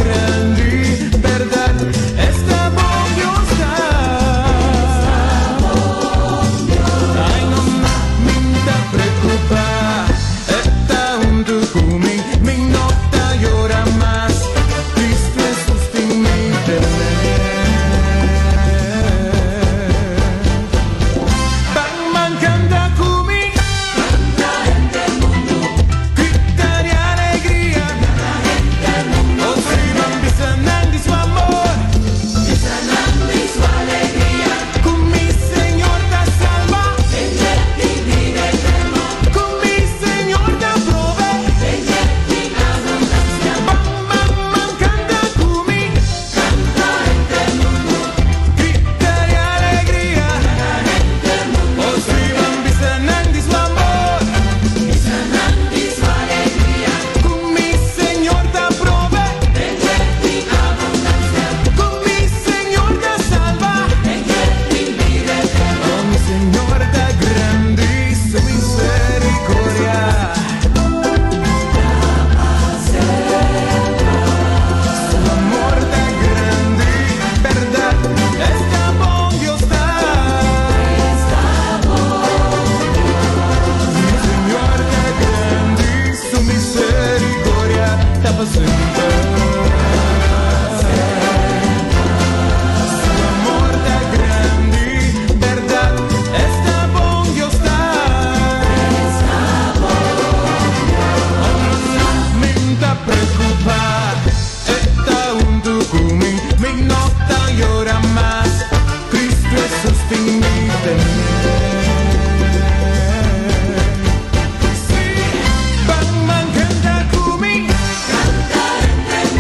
grande, verdad, está bom Dios Ai, não me da preocupar, está junto comigo, me nota llora más, Cristo es sostenido. Batman canta comigo, tanta gente del mundo, grita de alegría, oh sí, van sanando su amor, sanando su alegría, con mi Señor da salva, con mi Señor da prove, Batman canta comigo, tanta gente del mundo, grita de alegría, oh sí, van sanando su amor, con mi Señor da prove, con mi Señor da salva, oh mi Señor da grande su misericordia, su amor da grande, verdad, está bom Dios da, mi Señor da grande su misericordia, da paciente. Su amor da grande, verdad, está bom Dios da. Oh, no me da preocupar, está junto conmigo, me nota llora más, Cristo es sostenido. Sí, Batman canta conmigo, tanta gente del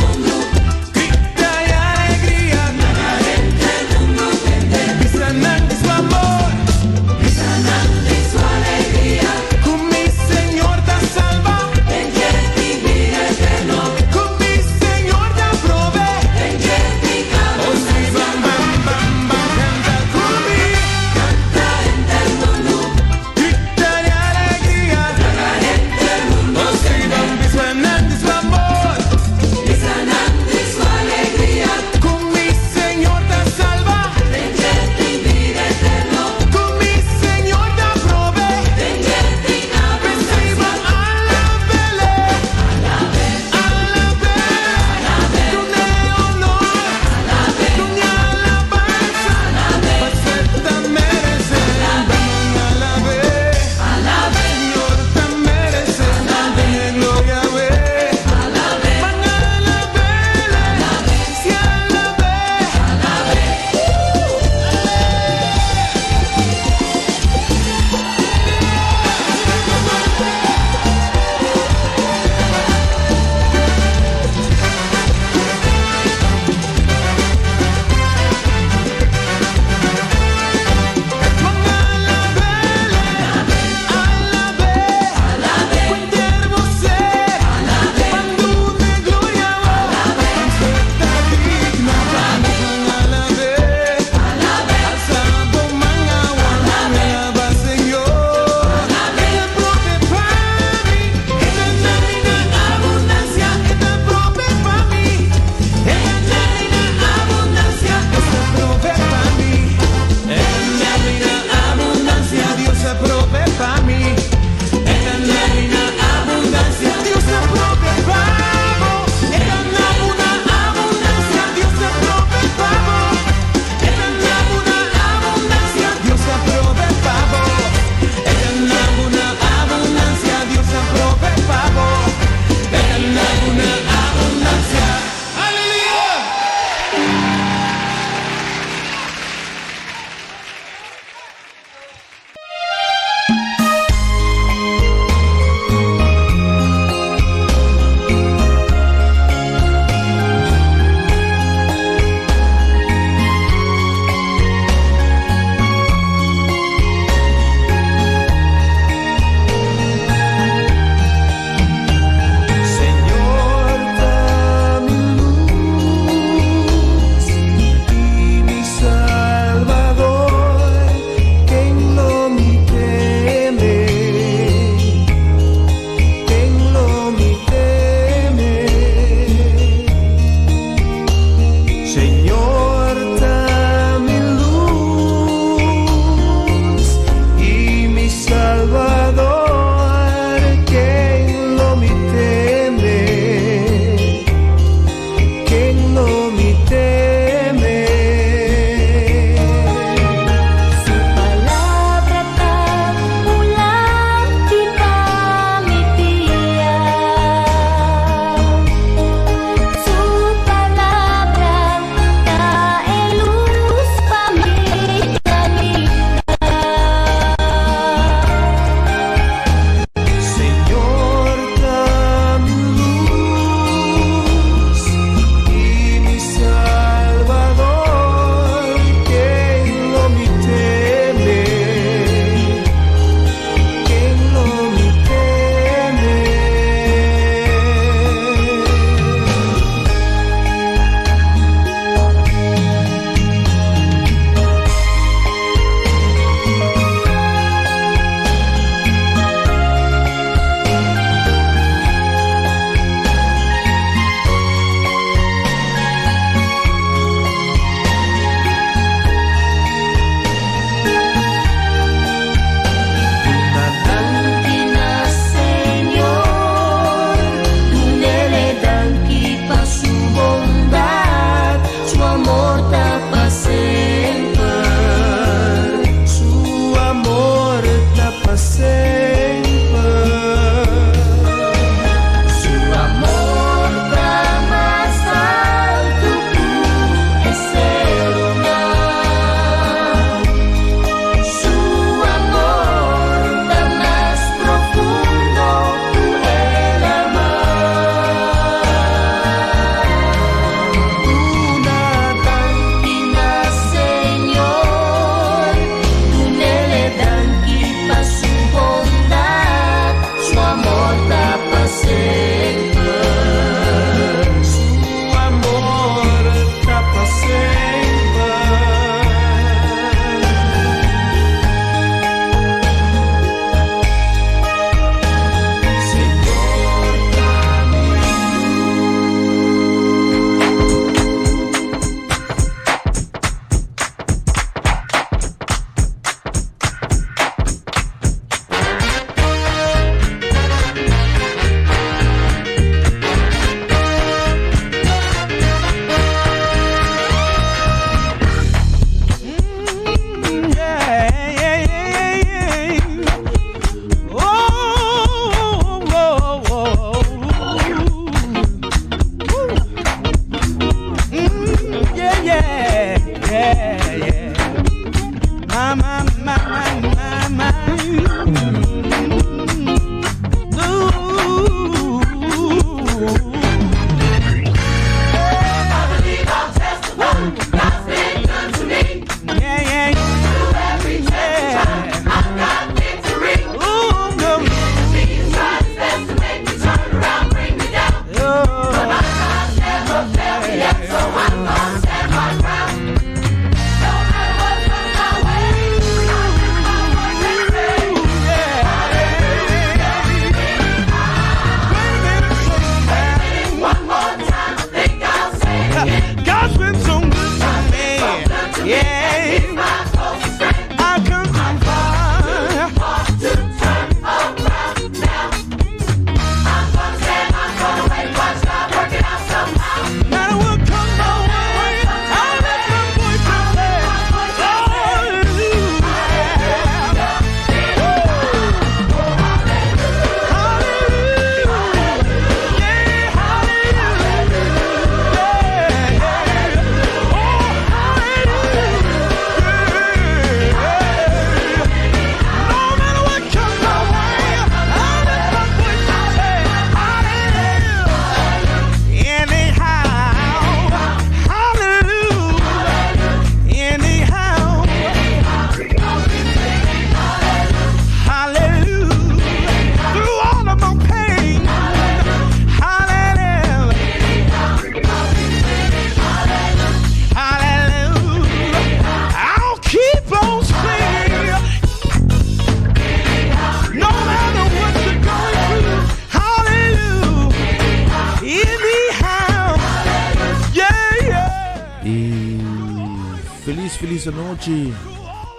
feliz noche.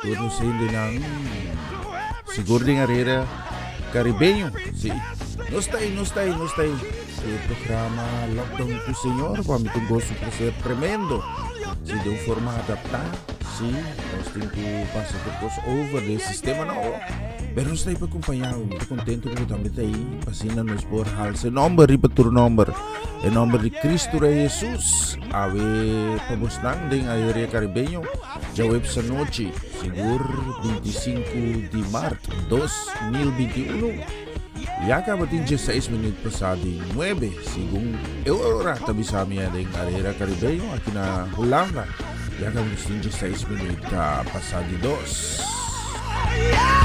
Turno sa hindi ng Sigurding Herrera Caribeño. Sí. Nostay. Si programa Lockdown po, senyor. Pamitong gozo po ser tremendo. Si de forma adaptada. Sí. Nós temos que passar por over do sistema não. Pero nós estamos acompanhando. Muito contente com também aí. Passina nos por hal. Se number ripatur number. E number de Cristo Rei Jesus. Ave pabusnang ding Herrera Caribeño. Jawab sa noche. Sigur 25 de março 2021. Ya kabatin 16 minutos pasado 9 según Eura tabi sa amin ng Herrera Caribeño at na Hulanga. Ya kabatin 16 minutos pasado 2. Y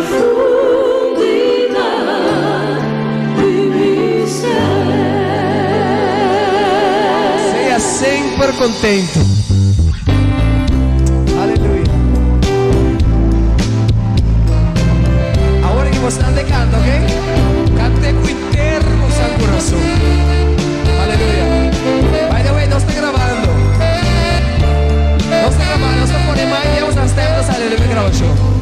profundidad de mi ser. Seja sempre contento. Aleluia. Agora que você está cantando, ok? Cante com interno seu coração. Aleluia. By the way, nós estamos gravando. Nós estamos ponendo mais Deus nas tempos da aleluia gravação.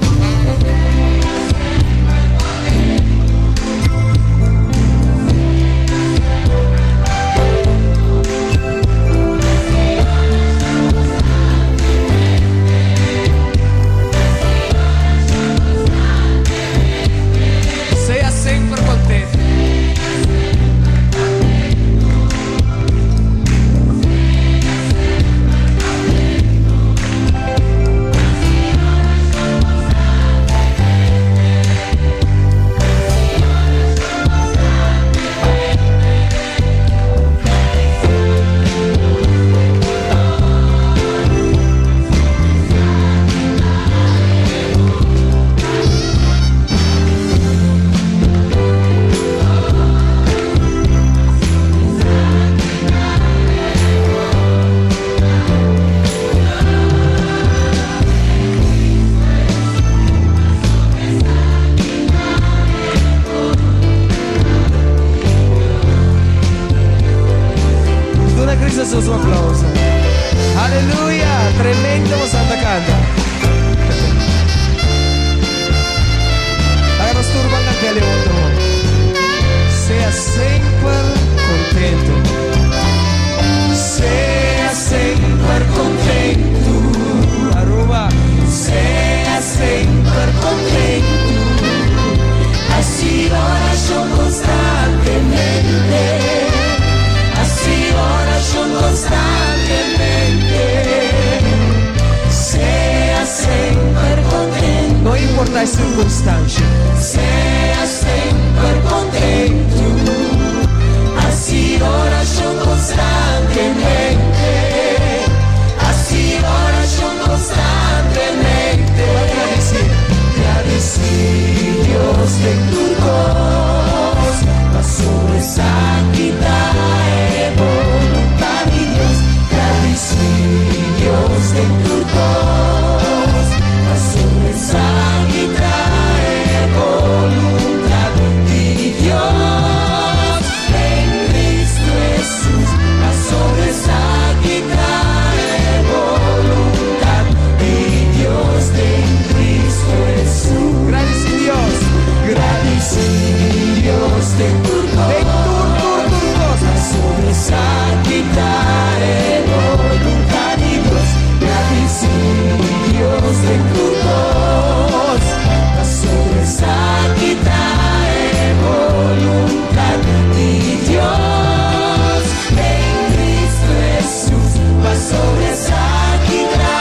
Seja sempre contente. Dona Cristo su applauso. Aleluia, tremendo Santa Canta. Agora nos turban aquele outro. Seja sempre contento. Seja sempre contento. Aruba. Seja sempre contento. Así oración constantemente. Así oración constantemente. Sea sempre contento. Não importa as circunstâncias. Sea sempre contento. Así oración constantemente. Así oración constantemente. Agradecidos de tu voz, mas sobre esa quita voluntad de Dios. Agradecidos de tu voz, mas sobre esa quita voluntad de Dios. En Cristo Jesús, mas sobre esa quita voluntad de Dios. En Cristo Jesús. Agradecidos. Agradecidos de tu voz, sobre esa quita voluntad de Dios. Agradecidos de tu voz, sobre esa quita voluntad de Dios. En Cristo Jesús, va sobre esa quita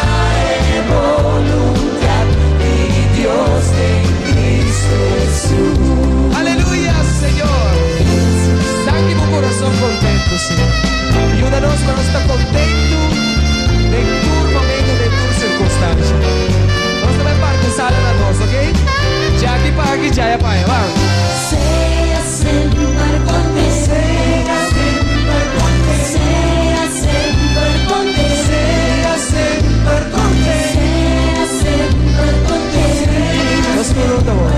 voluntad de Dios. En Cristo Jesús. Aleluia, Senhor. Dá-me um coração contento, Senhor. Ajuda-nos para estar contento em todo momento, de toda circunstância. Nós também participamos na nossa, ok? Já que pague, já é pai, vamos. Sea sempre contento. Sea sempre contento. Sea sempre contento. Seja sempre contente. Sea sempre contento. Nós perguntamos.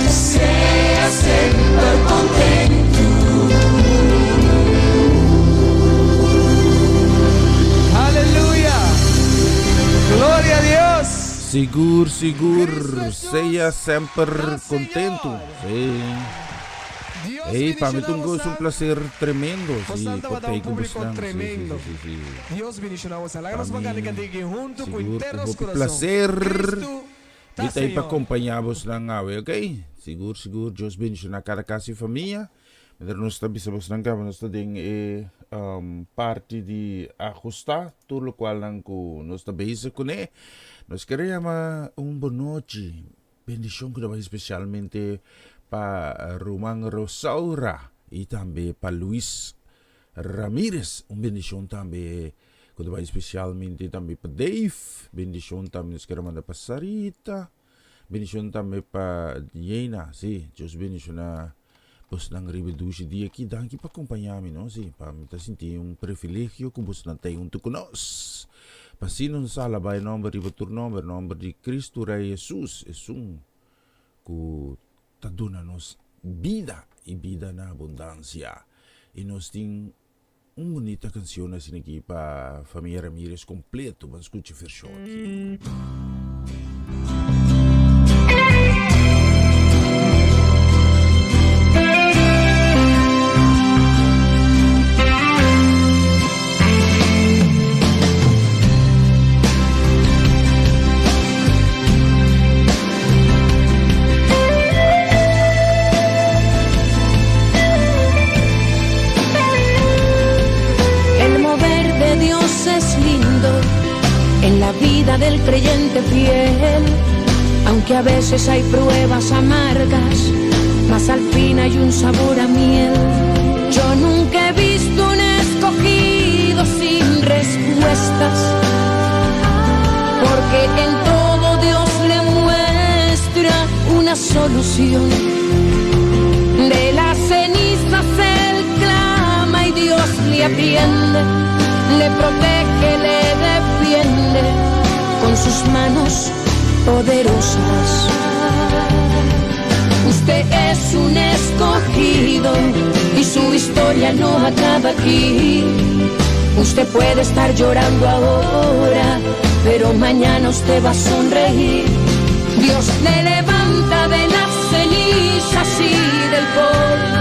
Sea sempre contento. Aleluia. Glória a Deus. Sigur, seja sempre contento. Sí. Hey, para mí es un placer tremendo. Sí, Bastante por dar ahí um público conversando. tremendo. Sí. Deus bendiga a você. Lágrimas Amém. bacanas que junto com Seguro, internos por coração. placer. Cristo tá Dito ay Senhor. acompanhamos ng awe, okay? Sigur, Diyos bendición na cada casa y familia. Pero nos tabi sa basang ka, nos tading parte di ajusta, tulo qual nang ko nos tabi sa kune. Nos queremos buon noche. Bendición ko naman especialmente pa Romang Rosaura y también pa Luis Ramirez. Bendición también ko naman especialmente también pa Dave. Bendición también nos queremos na pa Sarita. Bendición también para Yena, sí. Dios bendición pues nang ribedusi dia aqui, danke para acompanhar-me, não? Sim, para me sentir um privilégio que você não tem tu conosco. Para se não sala vai nome de Cristo Rei Jesus, é que tá dando-nos vida e vida na abundância. E nós temos uma bonita canção assim aqui para a família Ramirez completo, vamos escutar versão aqui. Del creyente fiel, aunque a veces hay pruebas amargas, mas al fin hay un sabor a miel. Yo nunca he visto un escogido sin respuestas, porque en todo Dios le muestra una solución. De las cenizas él clama y Dios le atiende, le protege, le defiende con sus manos poderosas. Usted es un escogido y su historia no acaba aquí. Usted puede estar llorando ahora, pero mañana usted va a sonreír. Dios le levanta de las cenizas y del polvo.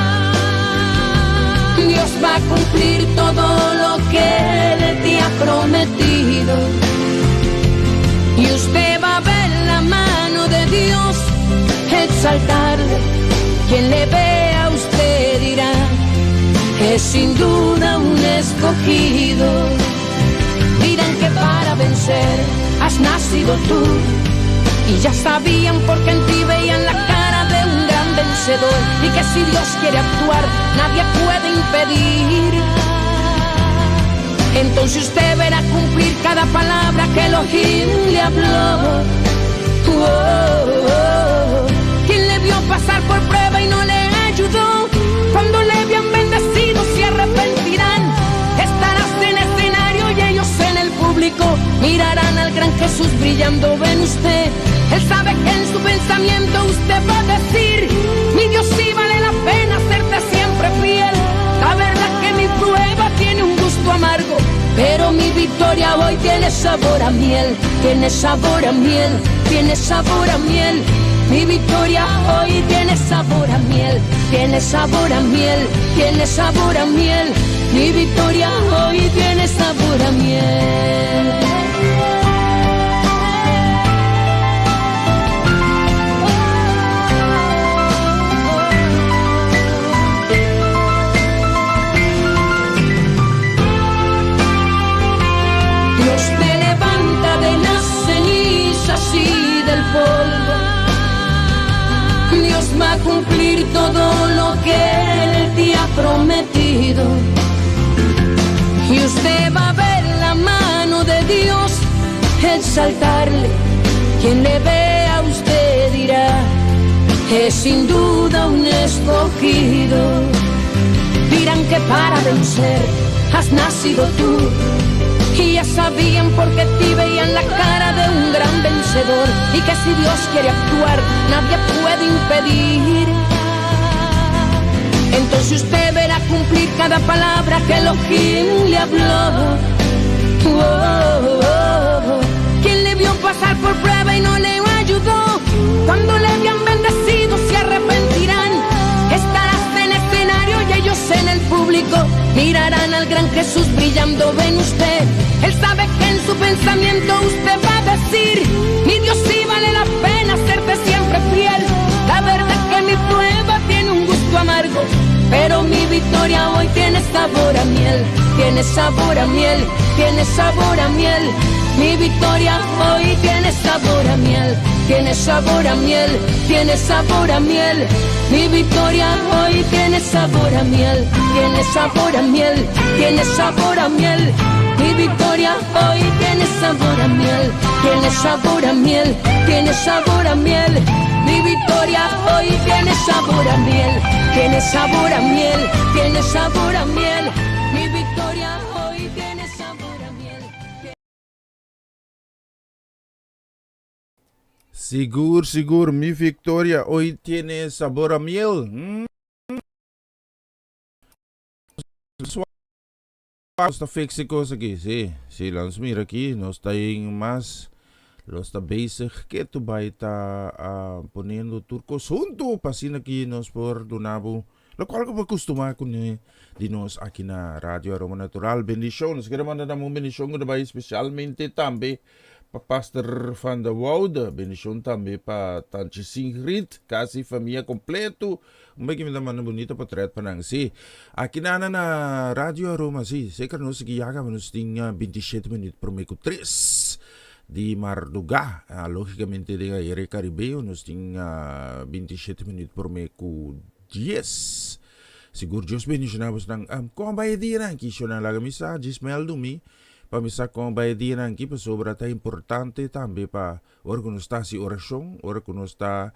Dios va a cumplir todo lo que Él te ha prometido. Y usted va a ver la mano de Dios exaltarle. Quien le vea a usted dirá, es sin duda un escogido. Dirán que para vencer has nacido tú. Y ya sabían porque en ti veían la cara de un gran vencedor. Y que si Dios quiere actuar, nadie puede impedir. Entonces usted verá cumplir cada palabra que Elohim le habló. Quien le vio pasar por prueba y no le ayudó, cuando le habían bendecido se arrepentirán. Estarás en escenario y ellos en el público mirarán al gran Jesús brillando en usted. Él sabe que en su pensamiento usted va a decir, mi Dios sí vale la pena serte siempre fiel. La verdad que mi prueba tiene un gusto amargo, pero mi victoria hoy tiene sabor a miel. Tiene sabor a miel, tiene sabor a miel. Mi victoria hoy tiene sabor a miel. Tiene sabor a miel, tiene sabor a miel. Mi victoria hoy tiene sabor a miel. Y del polvo, Dios va a cumplir todo lo que Él te ha prometido. Y usted va a ver la mano de Dios exaltarle. Quien le vea a usted dirá, es sin duda un escogido. Dirán que para vencer has nacido tú. Y ya sabían porque ti veían la cara de un gran vencedor. Y que si Dios quiere actuar, nadie puede impedir. Entonces usted verá cumplir cada palabra que Elohim le habló. Quien le vio pasar por prueba y no le ayudó, cuando le habían bendecido se arrepentirán. Estarás en escenario y ellos en el público mirarán al gran Jesús brillando en usted. Él sabe que en su pensamiento usted va a decir, mi Dios sí vale la pena serte siempre fiel. La verdad que mi prueba tiene un gusto amargo, pero mi victoria hoy tiene sabor a miel. Tiene sabor a miel, tiene sabor a miel. Mi victoria hoy tiene sabor a miel. Tiene sabor a miel, tiene sabor a miel. Mi victoria hoy tiene sabor a miel. Tiene sabor a miel, tiene sabor a miel. Mi victoria hoy tiene sabor a miel. Tiene sabor a miel, tiene tiene sabor a miel. Mi victoria hoy tiene sabor a miel. Tiene sabor a miel, tiene sabor a miel. Mi victoria hoy tiene sabor a miel. Seguro, mi victoria hoy tiene sabor a miel. Está fixe coisa aqui, sim, vamos mirar aqui, nós está em mais, nós está basic, que tu vai estar ponendo turco junto, passando aqui nós por donabo, lo qual que acostumar com de nós aqui na Rádio Aroma Natural, bendição, nós queremos mandar uma bendição que vai especialmente também para Pastor Van der Woude, bendição também para Tante Sigrid, casa e família completo. May naman na bonito portrait pa nang aqui na Radio Aroma sekarang nós giyaga nós ting 27 minutos por meio 3 di Marduga, logicamente de Aire Caribeo nós ting 27 minutos por meio 10. Siguro Diyos bendicionamos ng kung bayadiran kisyo na laga misa, Gismel Dumi, pamisa kung bayadiran ki pa sobra ta importante tambe pa or kung está si orasyon, or kung está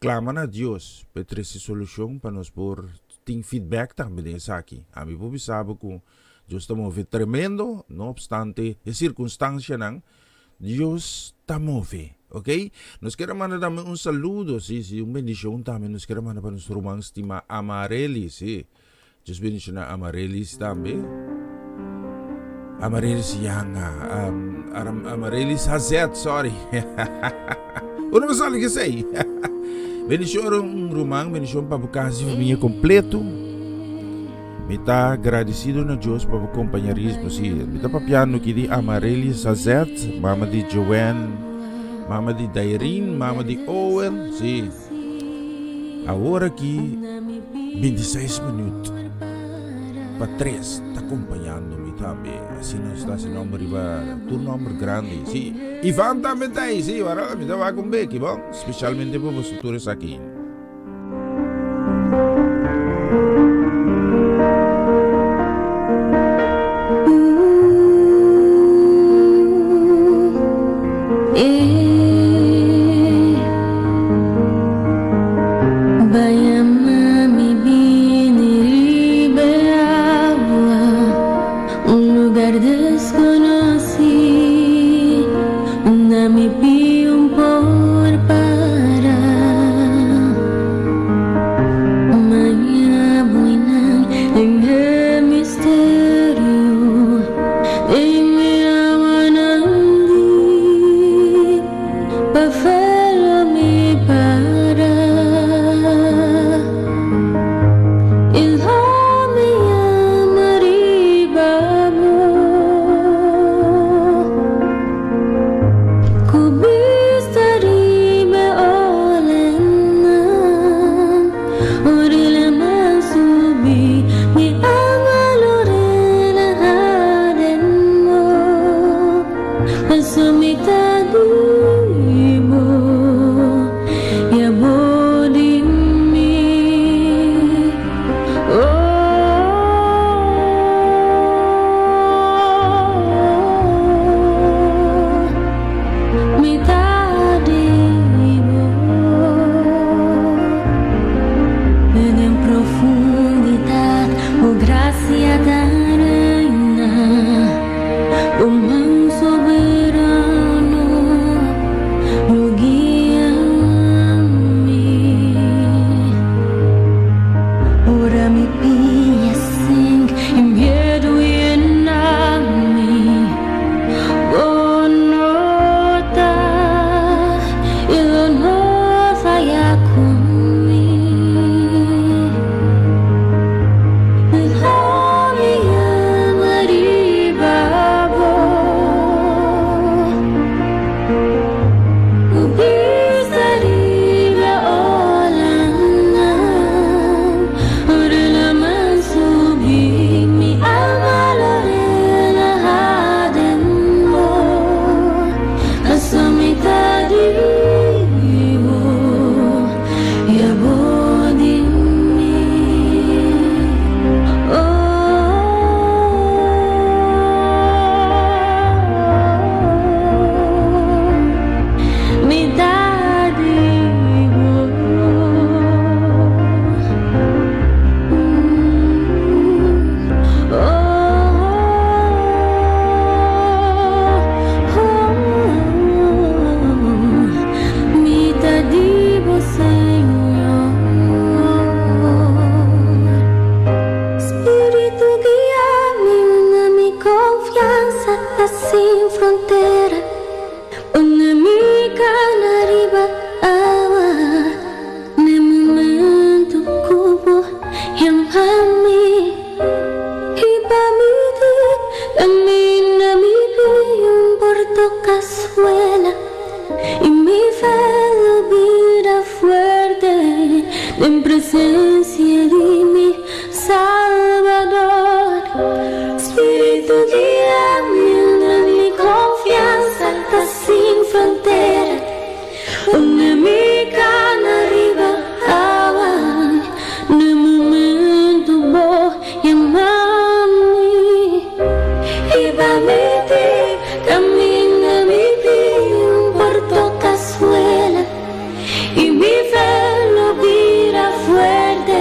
claman a Dios para essa solução para nós por tem feedback também sa aqui. A mim po bisabo kung Deus está move tremendo, não obstante a circunstância nang Deus está move, ok? Nós queremos mandar um saludo, um bendição também. Nós queremos mandar para nosso irmão estima Amarelis, Deus bendição na Amarelis também. Amarelis yang Amarelis Hazet, sorry. Una masali kasi. Bendición Rumang, bendición para Bucasi, família completo. Me tá agradecido na Deus para o companheirismo, Me tá papiano que de Amareli Sazet, mama de Joanne, mama de Dairin, mama de Owen, Agora aqui, 26 minutos para 3, tá acompanhando-me também. Assim não está se nome riba, tu nome grande, Ivan também tá aí, agora me dá com Becky, bom? Especialmente para os futuros aqui. Soberano frontera, un'amica n'arriva nel momento cubo chiamami i bambini camminami un porto cazuela y mi velo vira fuerte en presencia de mi Salvador. Espíritu guíame, mi confianza está sin frontera, una amiga arriba en el momento voy a mami y va a meter camina mi vida un puerto cazuela y mi velo vira fuerte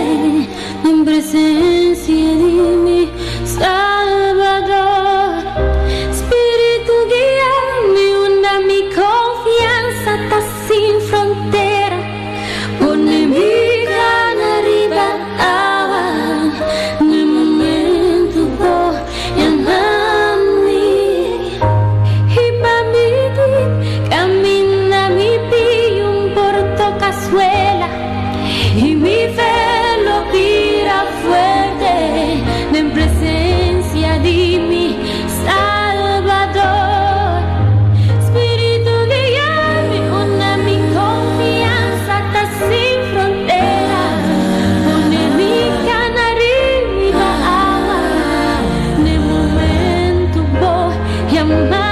en presencia de mi Salvador. Espíritu guíame, una mi confianza está sin frontera, pone mi gana arriba en el momento voy a mami y pa' mi camina mi pie un porto cazuela y mi velo vira fuerte en presencia de mi Salvador. Espíritu guíame, una mi confianza está sin frontera, pone mi gana arriba en el momento voy a mami.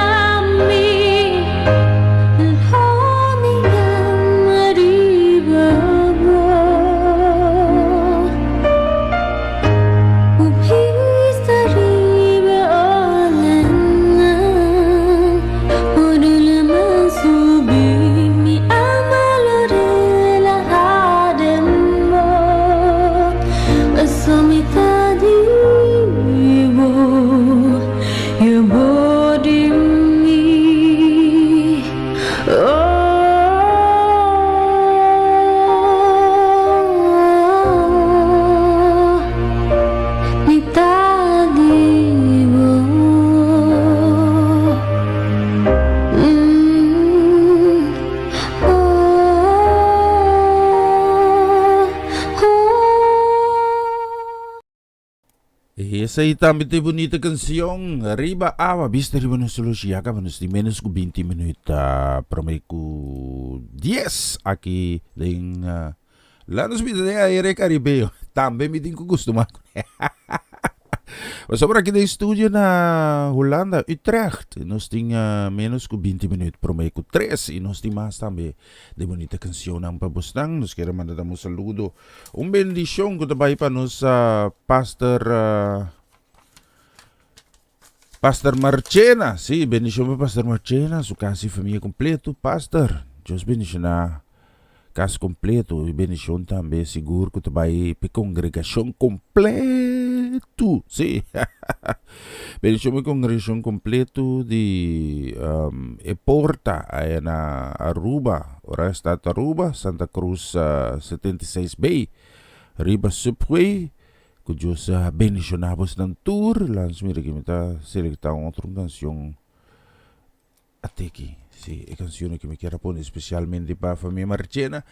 Essa aí também tem bonita canção. Arriba Ava, vista arriba no solusi. Acaba nos de menos que 20 minutos. Prometo 10 aqui. Lá nos vídeos de Aire Caribeo. Também me tem que gostar. Mas sobre aqui no estúdio na Holanda, Utrecht. Nós temos menos que 20 minutos. Prometo 3. E nós temos mais também de bonita canção. Ang pabustang. Nós queremos mandar um saludo. Bendição que também para nós Pastor Marchena, sim, bendição para Pastor Marchena, sua casa e família completo, Pastor. Deus bendicionar casa completo e bendição também seguro que vai para congregação completo, sim. Bendição para congregação completo de Eporta, aí na Aruba, ora está Aruba, Santa Cruz 76B, Riba Subway. Que Deus bendicionamos ng tour. Lans mira que me está selectando otra canción até aqui. Sí, é canción que me quero pôr especialmente para a família Marchena,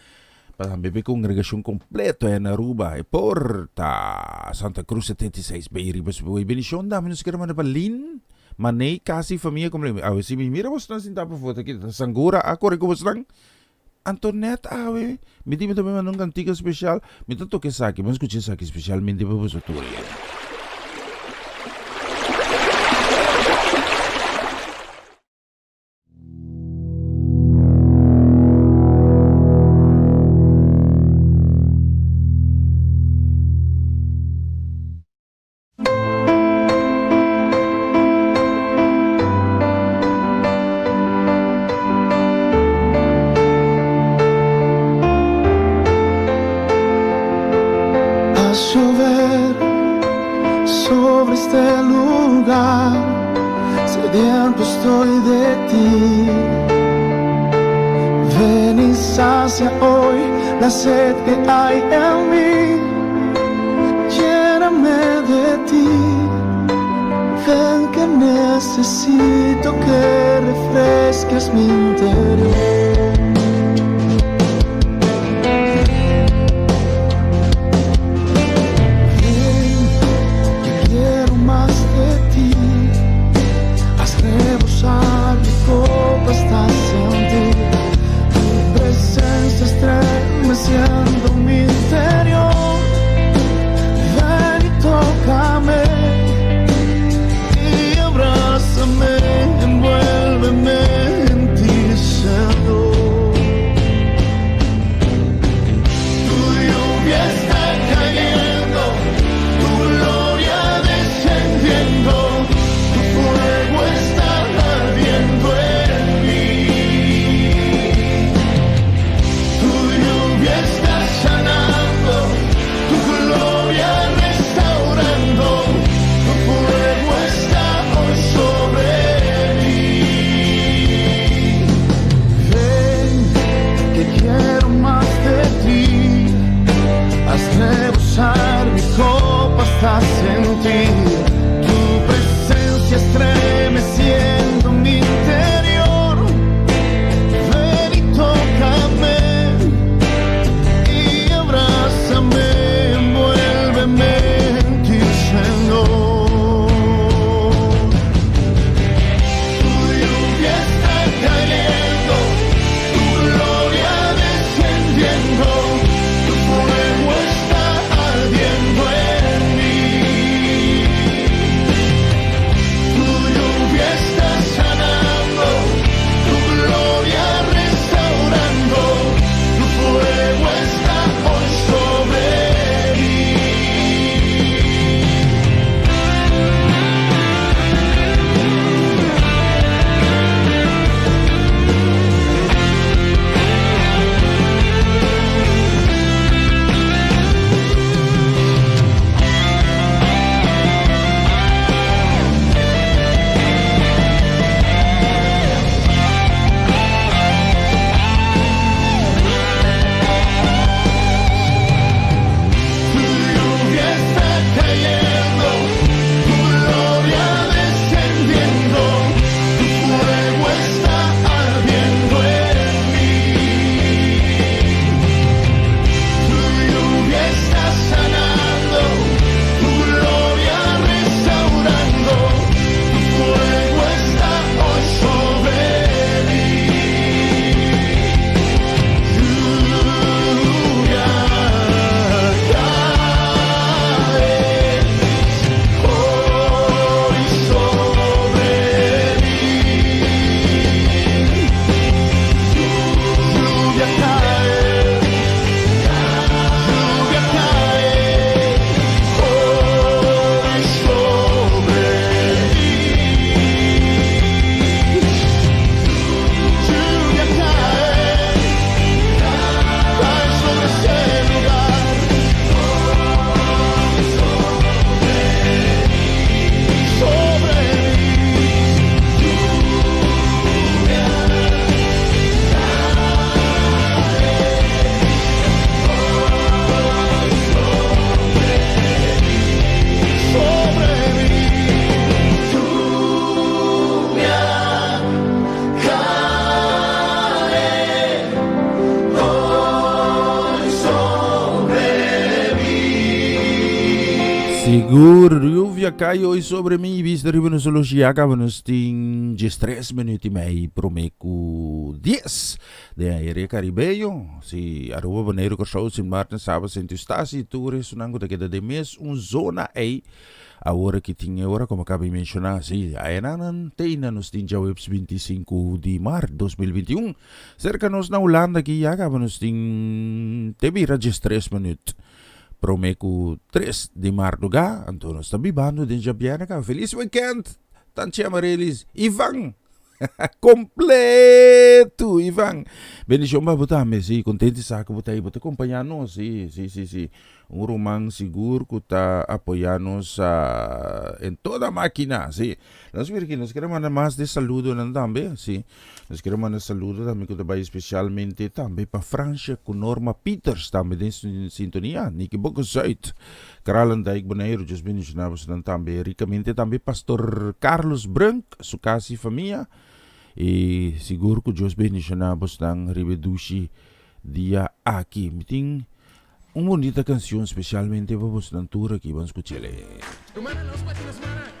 para também congregação completa na Aruba, e Porta, Santa Cruz 76, Beiribas, bendição dami nos quero mandar para Lin, Manei, kasi família completa. Si me mira vos nang sinta pa foto kita, Sanggura, ako rin ko vos nang Antoinette, me di também mandar cantiga especial, me tanto que saque, vamos escuchar saque especialmente para vosotros. Sediento estoy de ti. Ven y sacia hoy la sed que hay en mí. Lléname de ti. Ven que necesito que refresques mi interior. Ven, que quiero más de ti. Haz rebosar mi copa hasta sentir tu presencia estremeciendo mi interior. Ven y tócame. Envuélveme en ti, Señor. Tu lluvia está cayendo, tu gloria descendiendo, tu fuego está ardiendo en mí. Tu lluvia está sanando, tu gloria restaurando, tu fuego está hoy sobre quiero más de ti, haz rebosar mi copa hasta sentir tu presencia estremeciendo mi interior. Ven y tócame y abrázame, envuélveme en ti, Señor. Tu lluvia está cayendo, tu fuego está ardiendo en mí. Tu lluvia está sanando, tu gloria restaurando, tu fuego está hoy sobre mí. Sigur lluvia cae hoy sobre mí, vista arriba solo si acabamos ting 3 minutos y medio, promeco 10 de aire caribeño. Si arroba banheiro corso sin Martin sabes en tu estasi, tu resonando de que de mes zona A. Agora que tinha agora como acabei de mencionar, sim, a enanan teina nos tinha webs 25 de março de 2021. Cerca nos na Holanda que já acaba nos tem teve 3 minutos. Promeco 3 de março ga, então nós estamos bibando de Jabiana. Feliz weekend, Tanti Amarelis, Ivan. Completo, Ivan. Bendición ba butame, sí, contente sa ka butay, buta acompañarnos, sí. Un román seguro que está apoyarnos en toda máquina, sí. Nos queremos mandar más de saludo también, sí. Nos queremos mandar saludo también que te especialmente también para Francia con Norma Peters también en sintonía, Niki Boko Zuid. Karalan Dijk Bonaire, just bendicionados también, ricamente también Pastor Carlos Brunk, su casa y familia. E siguro que Diyos bendicionamos ng rivedushi dia aqui. Miting una bonita canción especialmente para vos ng tura que iban a escucharle.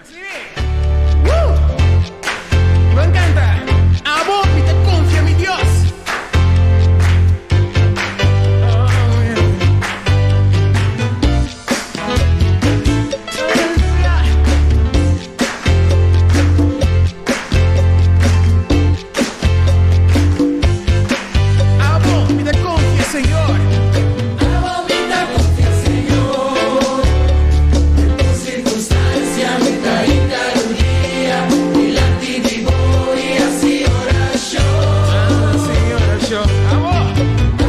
Así. ¡Woo! Me encanta. Amo y te confía mi Dios. Señor. Abomita confía, Señor, en tu circunstancia, mitad y caluría, y la vivo y así ora yo. Señor, yo amo.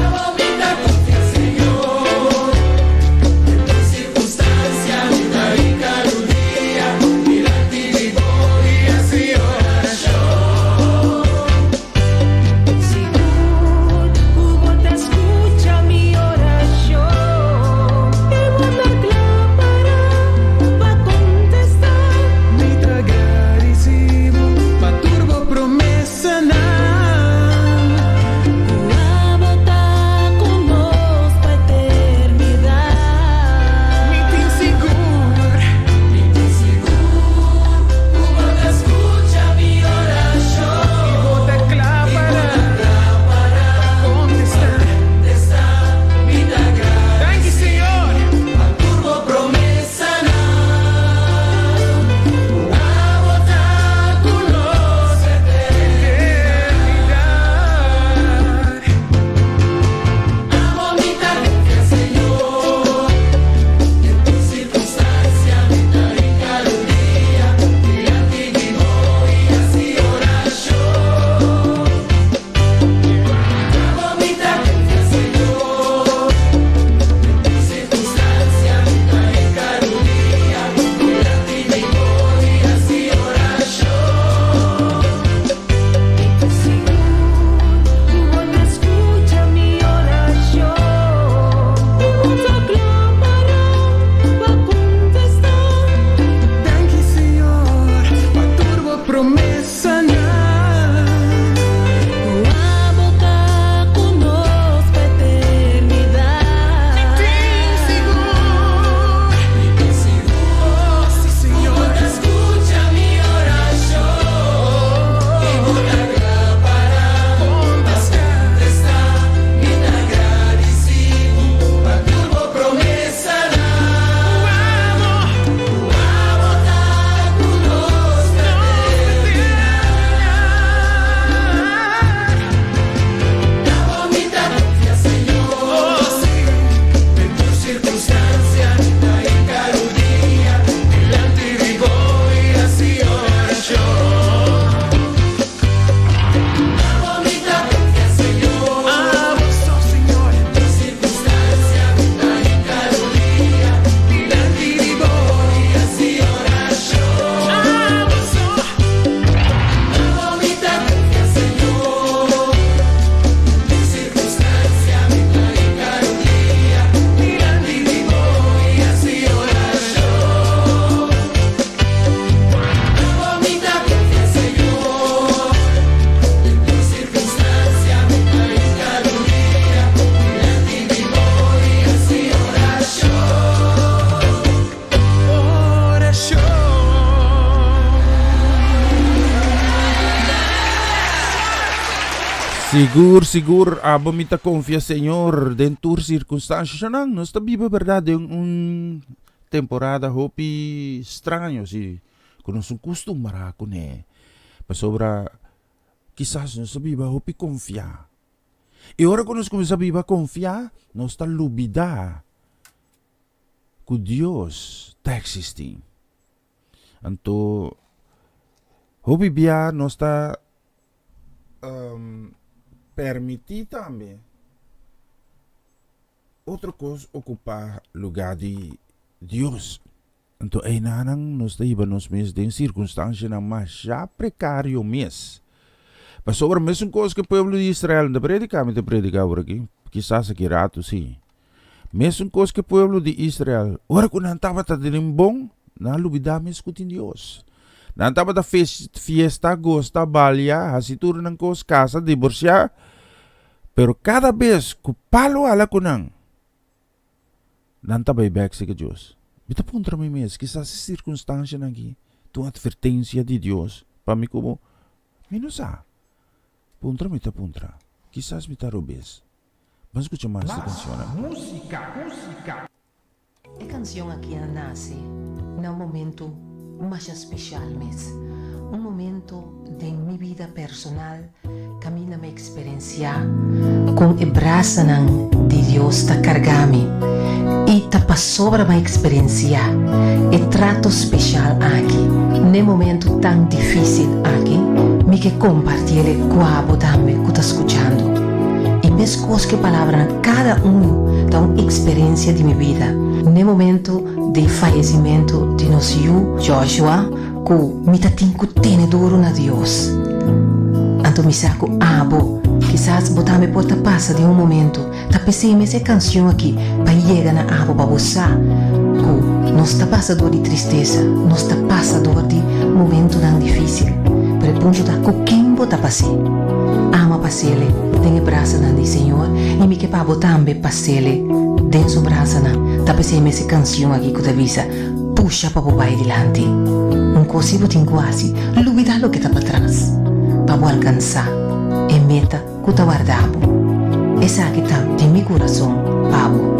Abomita confía, Señor, en tu circunstancia, mitad y caluría, y la vivo y así ora yo. Señor, hubo te escucha mi oración. Y una lámpara va a contestar. Mi tragarísimo, pa' turbo promesa na. Tu amo está con nos pa' eternidad. Mi tin seguro, Hubo te escucha mi oración. bota clápara, contestar. Thank you, Señor. Turbo promesa na abota kunos Eternidad. abomita confía, Señor, en tu circunstancia, mitad y caluría, y la vivo y así ora yo. Abomita confía, Señor, en tu circunstancia, mitad y caluría, y la vivo y así ora yo. Hubo te escucha mi oración. Y una lámpara va a contestar. Thank you, Señor. Pa' turbo promesa na. Tu amo está con nos pa' eternidad. Tin seguro. Oh, sí, Señor. Escucha mi oración y volará para Contestar. estar bien agradecido para tu promesa Amo. abota kunos abomita confía, Señor, Oh, sí. en tu circunstancia, mitad y caluría, delante vivo y así ora yo. Abomita confía, Señor, Amo, so, Señor. tu circunstancia, mitad y caluría, delante vivo y así ora yo. Amo, so. Abomita confía, Señor, tu circunstancia, mitad y caluría, delante vivo y así ora yo. Abomita confía, Señor, tu circunstancia, mitad y caluría, delante vivo y así ora yo. Ora yo. Sigur, abomita confia, Señor, dentro circunstancias nang no está viva verdade temporada hopi estranho si kuno sun costumara kune pasobra quizás no está viva hopi confia e ora quando começa viva confia no está lubida que Dios está existindo anto hopi bia no está permitir também outra coisa ocupar lugar de Deus. Então, aí nanang nos iba nos mes de circunstância na mais já precário mês. Mas sobre a mesma coisa que o povo de Israel não predica por aqui, quizás aqui rato sim. Mesma coisa que o povo de Israel, ora quando não estava tão bom, não lubida mes com Deus. Não estava da fiesta, gosta, balha, assim tudo não coisa, casa, divorciar. Pero cada vez que o palo ala kunang, não estava back sa Deus. Bita puntra mi mes, quizás a circunstância aqui, tu advertência de Deus, para mim como, minusa, puntra mi ta puntra, quizás mi ta robes. Mas escucha mais esta canção. Música. A canção aqui nasce num momento mais especial mesmo. Um momento de minha vida personal que eu me experienciar com a braça de Deus ta cargami e ta passou para minha experiência e trato especial aqui num momento tão difícil aqui me que compartilhe com a também que está escutando e mesmo coisas que palavra cada da uma experiência de minha vida no momento de falecimento de nosso Joshua que me tinha tenedor na Deus. Então me saco abo, quizás botame porta passa de um momento, tá pensei essa canção aqui para chegar na abo para você. Que nós tá passador de tristeza, nós tá passador de momento tão difícil. Para ponto da quem bota passei. Ama passele, tem braça na de Senhor e me que para botambe passele, dentro braça na. Tá pensei essa canção aqui que avisa, puxa para o pai dilante. Consigo tem quase lubida lo que está para trás para alcançar a meta que está guardado. Essa aqui está de meu coração, Pablo.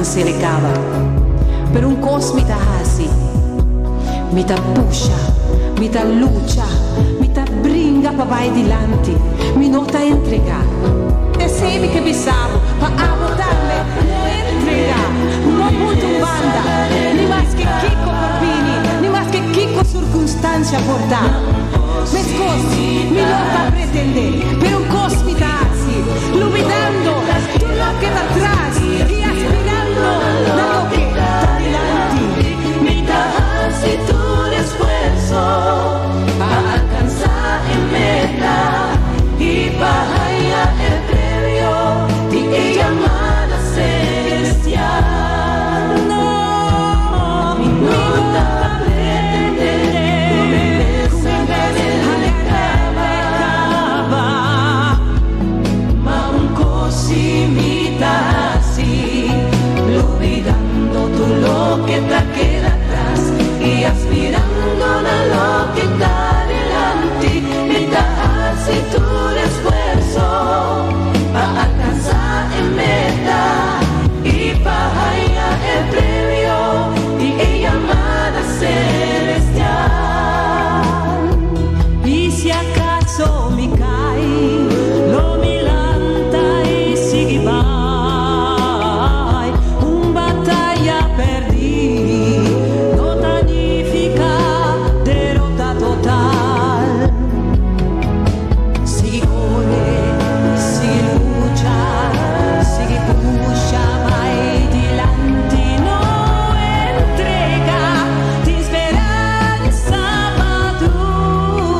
Se recava per un cos mi ta hasi mi ta pusha mi ta lucha, mi ta bringa pa vai dilanti, mi nota entrega. E sei che bisamo, pa amo darle, no entrega, no punto banda, ni más que Kiko Corbini, ni más que Kiko circunstancia portar. Me scosi, mi nota pretende, per un cosmitarsi, luminando tu lo que da atrás y aspirando da lo que da adelante. Mi das y tu esfuerzo para alcanzar en meta y para hallar el premio y llamada celestial. No, Mi nota pretende ma un così mi dassi, olvidando todo lo que te queda atrás y aspirando a lo que está delante. Mi das y tu esfuerzo para alcanzar en meta y para hallar el premio y llamada celestial. Y si acaso mi cai, lo mi lanta y sigue vai. Un battaglia perdi, no significa derrota total. Sigue corre, sigue lucha, sigue puxa, vai dilanti, no entrega, ti speranza madur.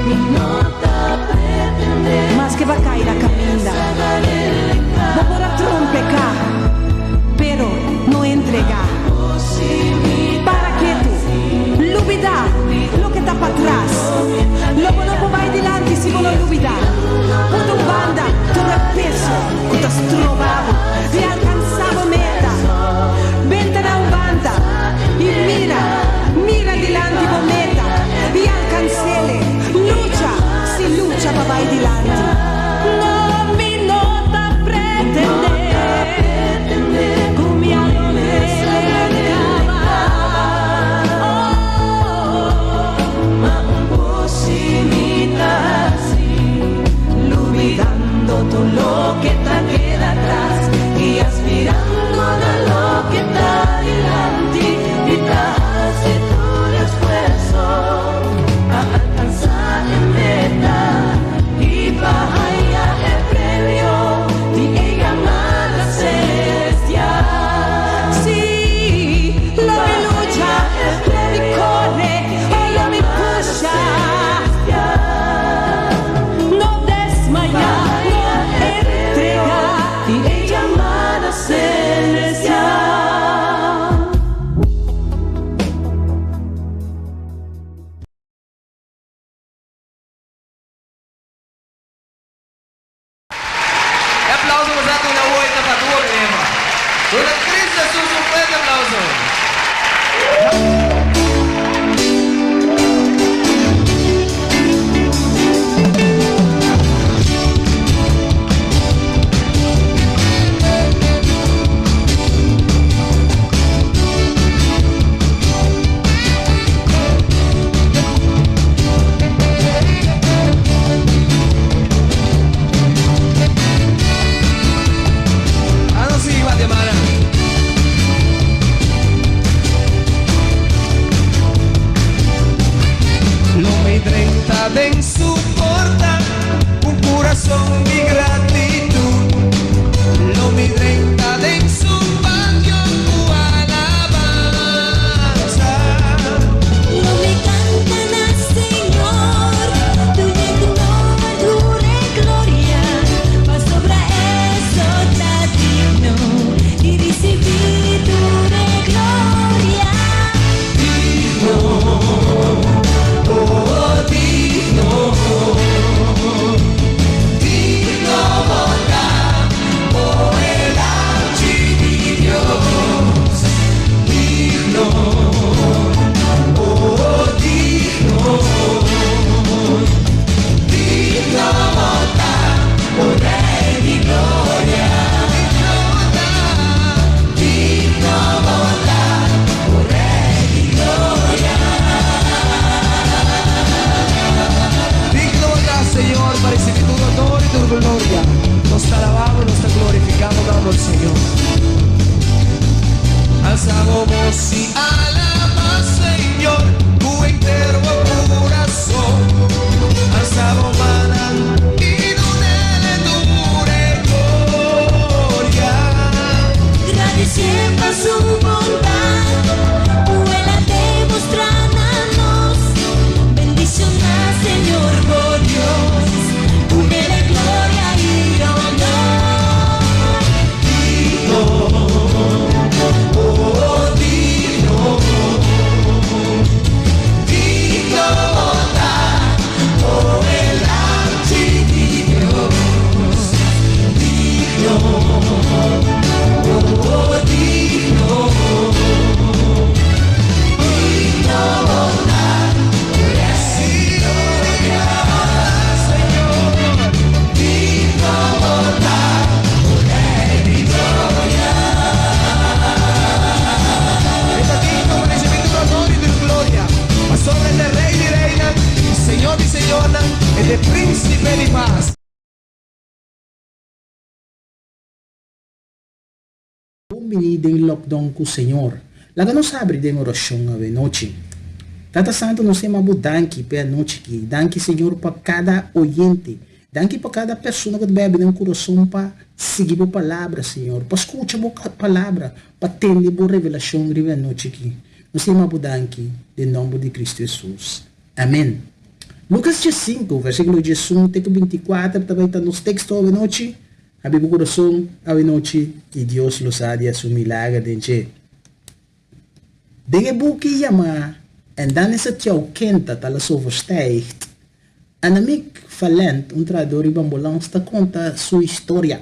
Mi nota pretende más que va a caer la caminda, no podrá trompecar, pero no entregar. Para que tú, olvidar lo que está para atrás, luego no vai dilanti si vuole olvidar. Punto banda, todo el peso que te has trovado y alcanzado meta. Vente a un banda y mira dilanti con meta y alcancele. Lucha, si lucha pa vai dilanti. No mi nota pretende, con mi alma ma un così mi dassi, olvidando todo lo que te queda atrás y aspirando a lo que está delante. Mi das y tu esfuerzo para alcanzar en meta y para hallar el premio de llamada celestial. Sí, lo mi lucha, lo mi corre, o lo mi pusha. no desmayar, no entregar. Y llamada celestial. Applauso mo sa ating nahuhay na patuwag niya. Tulad Chris na susupwet, applauso. Ano si Guatemala? Lo mi 30 ben soporta un corazón de gratitud. Lo mi 30 ben su bagno tu alabanza. No me cantan al Señor, tu honor y gloria, mas sobre eso está digno y recibir tu gloria. Oh, digno, digno volcar por el funcionan es de príncipe de paz. Bem-vindo em lockdown com o Senhor. Lá que nós abre de oração a noite. Tata Santo nos chama a danke pela noite aqui. Danke, Senhor, para cada oyente. Danke para cada pessoa que vai abrir um coração para seguir a palavra, Senhor. Para escutar a palavra, para ter a revelação de noite aqui. Nos chama a danke em nome de Cristo Jesus. Amém. Lucas 5, versículo 18, 24, também está nos textos a noite. Abre o coração a noite e Deus los haria su milagre dentro. Dengue boek chama en dan is het jouw kind dat alles overstijgt. En amic valent, tradutor in ambulance, te conta sua história.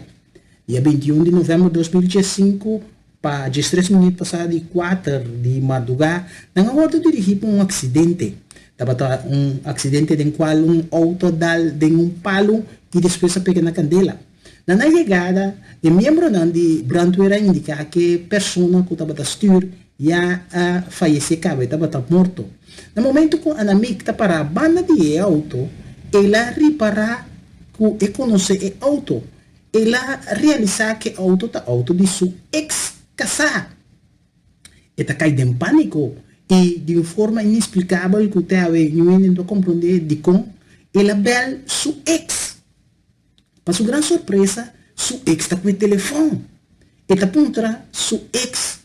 Dia 21 de novembro de 2005, para 13 minutos passado de 4 de madrugada, nang award dirigir para acidente. Estava acidente em qual auto dal de palo e depois a pequena candela. Na chegada, o membro de brandweer indica que a pessoa que estava a styr já faleceu, estava morto. No momento que a amiga está para a banda de auto, ela repara que conhece o auto. Ela realiza que o auto está auto de sua ex-casada. Ela cai em pânico e de forma inexplicável que você não compreende de como ela vê sua ex. Para sua grande surpresa, sua ex está com o telefone. Ela aponta sua ex.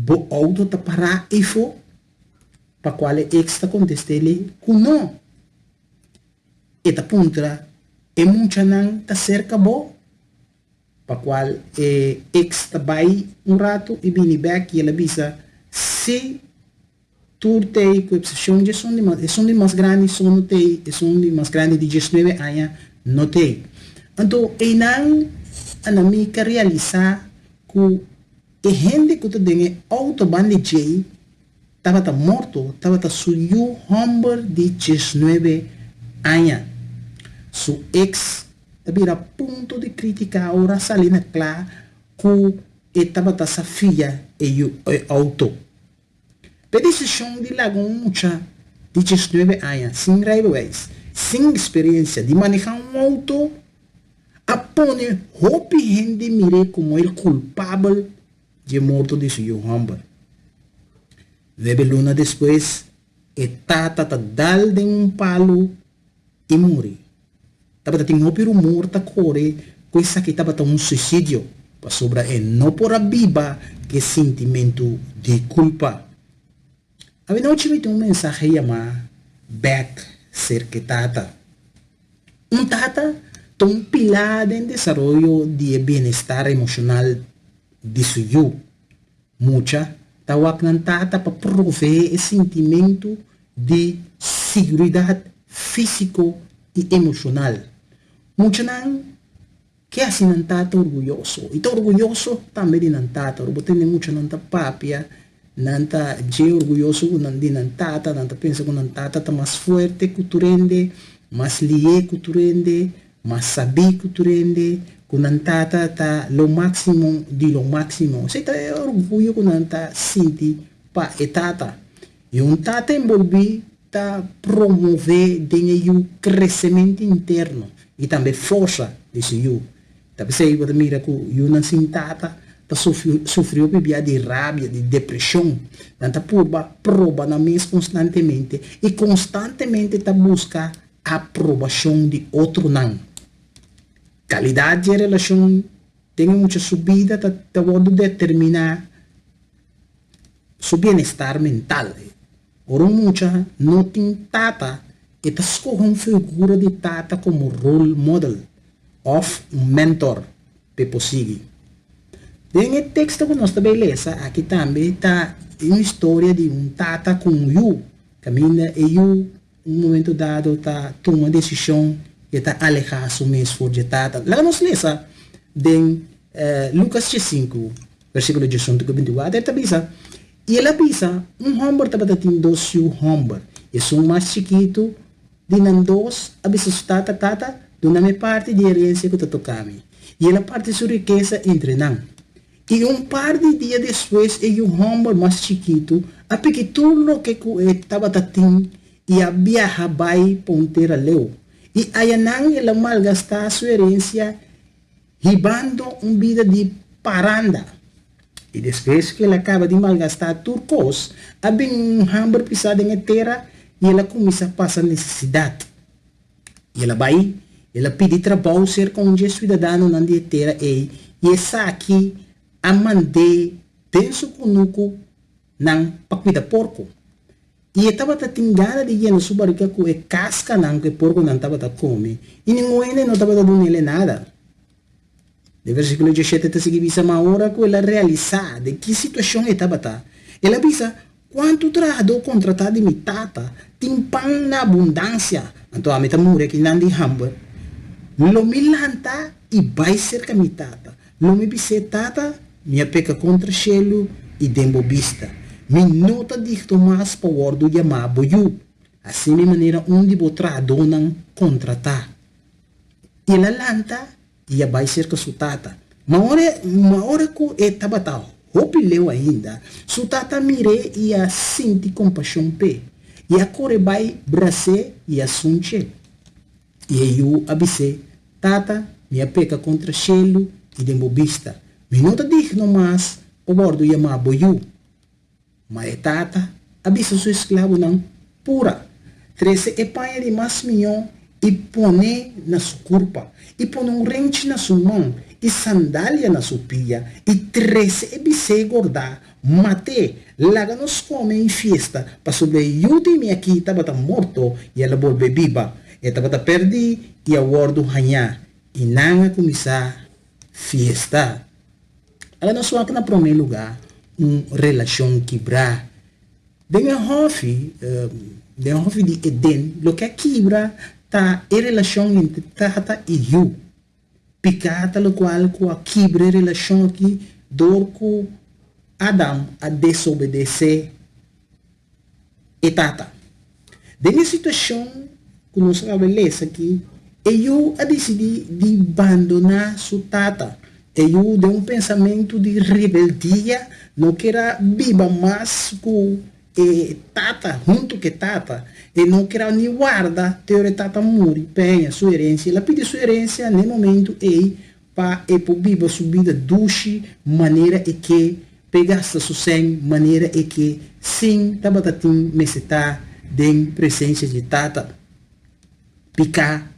O auto está para e foi. Para qual ex está contestando que não. Ela aponta e muita não está cerca bo. Para qual ex está vai rato e vem back e ela avisa se tu tem com exceção de são de mais grande, são de mais grande de 19 anos. Não tem. Então, a amiga realizar que a gente que tem autobahn de J estava morto, estava suyo humber de 19 anos. Su ex estava a ponto de criticar a salina clara que estava a filha e o auto. A decisão de lago mucha de 19 anos, sem railways, sem experiência de manejar auto, apone hope gente mire como el culpável de morto de seu humber. Vebe luna depois, tata dal de palo e morre. Tava tem hope rumor ta core, coisa que tava suicídio, para sobra e não por a biba que sentimento de culpa. A noite me tem mensagem chamado back ser que tata. Tata tem pilar de desarrollo de bienestar emocional de suyo. Mucha tawag ng tata para prover o sentimento de seguridade físico e emocional. Mucha nang kaya si ng tata orgulhoso. Ito orgulhoso também ng tata. Robotin ni mucha ng papia. Nanta je orgulhoso nandi ng tata, nanta pensa que ng tata tá mais fuerte que tu rende, mais lie que tu rende, mais sabi que tu rende, que ng tata tá lo máximo de lo máximo. Você tá orgulho que ng tata sinti pa etata. E tata envolvi tá promover o crescimento interno e também força desse eu. Tá pensei que mira que eu não sinto tata sofreu de rabia, de depressão, tanta prova na mês constantemente e constantemente busca a aprovação de outro não. Qualidade de relação tem muita subida, pode determinar seu bem-estar mental. Ora muita não tem tata e escolhe uma figura de tata como role model of mentor para conseguir. Tem o texto que nós também lemos, aqui também está uma história de tata com eu, caminha e eu, momento dado, está tomando uma decisão e está alejado do meu esforço de tata. Lá nós lemos em Lucas 5, versículo 18 e 24, ele avisa, e ele avisa, homem estava tendo dois homens, e mais chiquito, de dois, avisa tata, de uma parte de herança que está tocando, e ele parte sua riqueza entre nós. E par de dias depois, o homem mais chiquito, a que tudo o que estava tendo, e a viaja vai ponteira leu. E ayanang ela malgastar sua herência ribando vida de paranda. E depois que ela acaba de malgastar turcos, há bem hambre pisado em terra e ela começa a passar necessidade. E ela vai, ela pede trabalho ser com um cidadão na terra e essa aqui a mandei denso conuco nang pakwida porco. E estava tingana de gana subarica com e casca nang que porco não estava come. E ninguém não estava dando ele nada. De versículo 17 está seguindo uma hora que ela realizar de que situação estava tá. Ela avisa quanto trabalhador contratado de mitata tem pão na abundância. Então a meta mure que não de hamburg. Lo milanta e vai ser que mitata. Lo me bise tata minha peca contra chelo e dembobista. Me nota de Tomás Power do Yamá Boyu. Assim de maneira onde o trabalhador não contratar. Ela lanta e vai ser que sutata. Uma hora que estava tal, hopi leu ainda, sutata mire e a senti compaixão pe. E a core vai brase e a sunche. E eu abise, tata, minha peca contra chelo e dembobista. Me nota digno mas, o bordo yama boyu. Mas tata, abise seu escravo não pura. 13 epanha de mas minhão e pone na sua curpa, e pone rente na sua mão, e sandália na sua pia, e 13 ebise gordar, mate, laga nos come em festa, para sobreviver me aqui, estava morto, e ela volve viva, e estava perdi, e a gordo ranhar, e não começar festa. Ela não só na primeiro lugar, relação quebrar. Bem a hofe de Eden, lo que quebra, tá a relação entre tata e eu. Picata lo qual com a quebra relação aqui dor com Adam a desobedecer e tata. Dessa situação que nós estabelece aqui, eu a decidir de abandonar sua tata. Eu de pensamento de rebeldia, não quero viver mais com tata, junto que tata, e não quero nem guarda, teoria tata muri, penha sua herência, ela pede sua herência no momento e para viver sua vida duche, maneira e que pegasse sua sangue, maneira e que sim, tabatatim, meseta, de presença de tata, picar,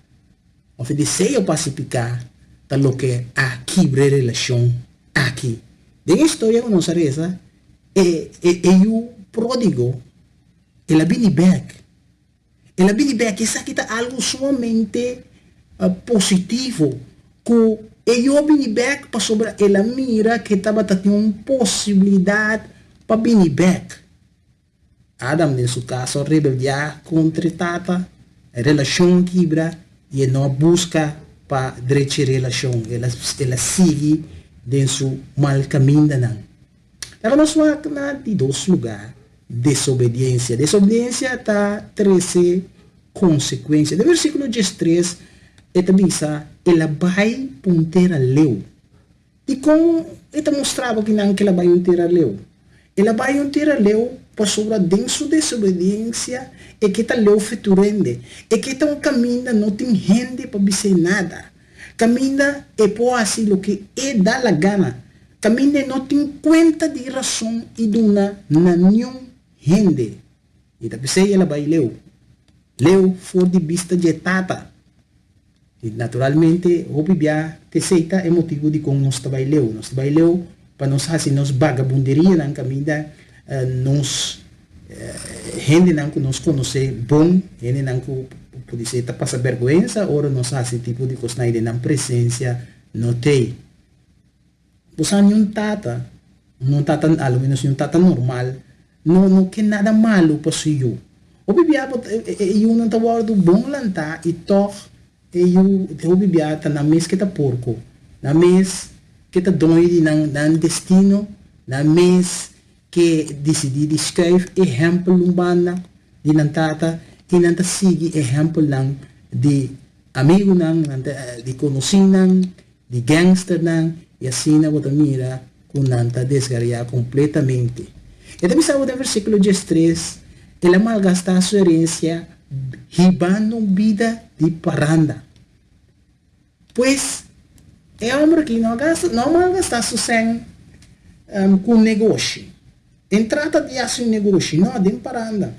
oferecer para se picar, tal que a quebrar relação aqui. De história que nós reza, eu pródigo, ela vem back. Ela vem back, isso aqui está algo somente positivo. Que eu vim back para sobre ela mira que estava tendo uma possibilidade para vir back. Adam, em seu caso, rebeldia contra tata, a relação quebra e não busca para direita relação. Ela segue dentro seu mal caminho. Ela não só de dois lugares. Desobediência. Desobediência está 13 consequências. No versículo 13, ela diz, ela vai ponteira leu. E como ela mostrava que não que ela vai ponteira leu. Ela vai ponteira leu para sobre dentro desobediência e que está leu feturende. E que está um caminho não tem gente para dizer nada. Caminho é por assim o que é dar a gana. Caminho não tem conta de razão e de uma nenhum gente. E da pessoa ela vai leu. Leu for de vista de tata. E naturalmente, o bibia te seita é motivo de como nós vai leu. Nós vai leu para nós fazer nos vagabunderia na caminho nos gente não que nos conhece bom, gente não que pode ser passa vergonha, ou nós fazemos tipo de coisa na presença não tem. Você não tata, ao menos um tata normal, não que nada malo para si eu. O bibia eu não tá guardo bom lantar e toh eu bibia tá na mês que tá porco, na mês que tá doido na destino, na mês que decidi de escrever exemplo urbana de nantata e nanta sigue exemplo de amigo de conhecido de gangster e assim na outra mira com nanta desgaria completamente. E também sabe no versículo 13 Ela malgasta sua herencia ribando vida de paranda. Pois é homem que não malgasta seu sangue com negócio. Em trata de fazer um negócio, não de paranda.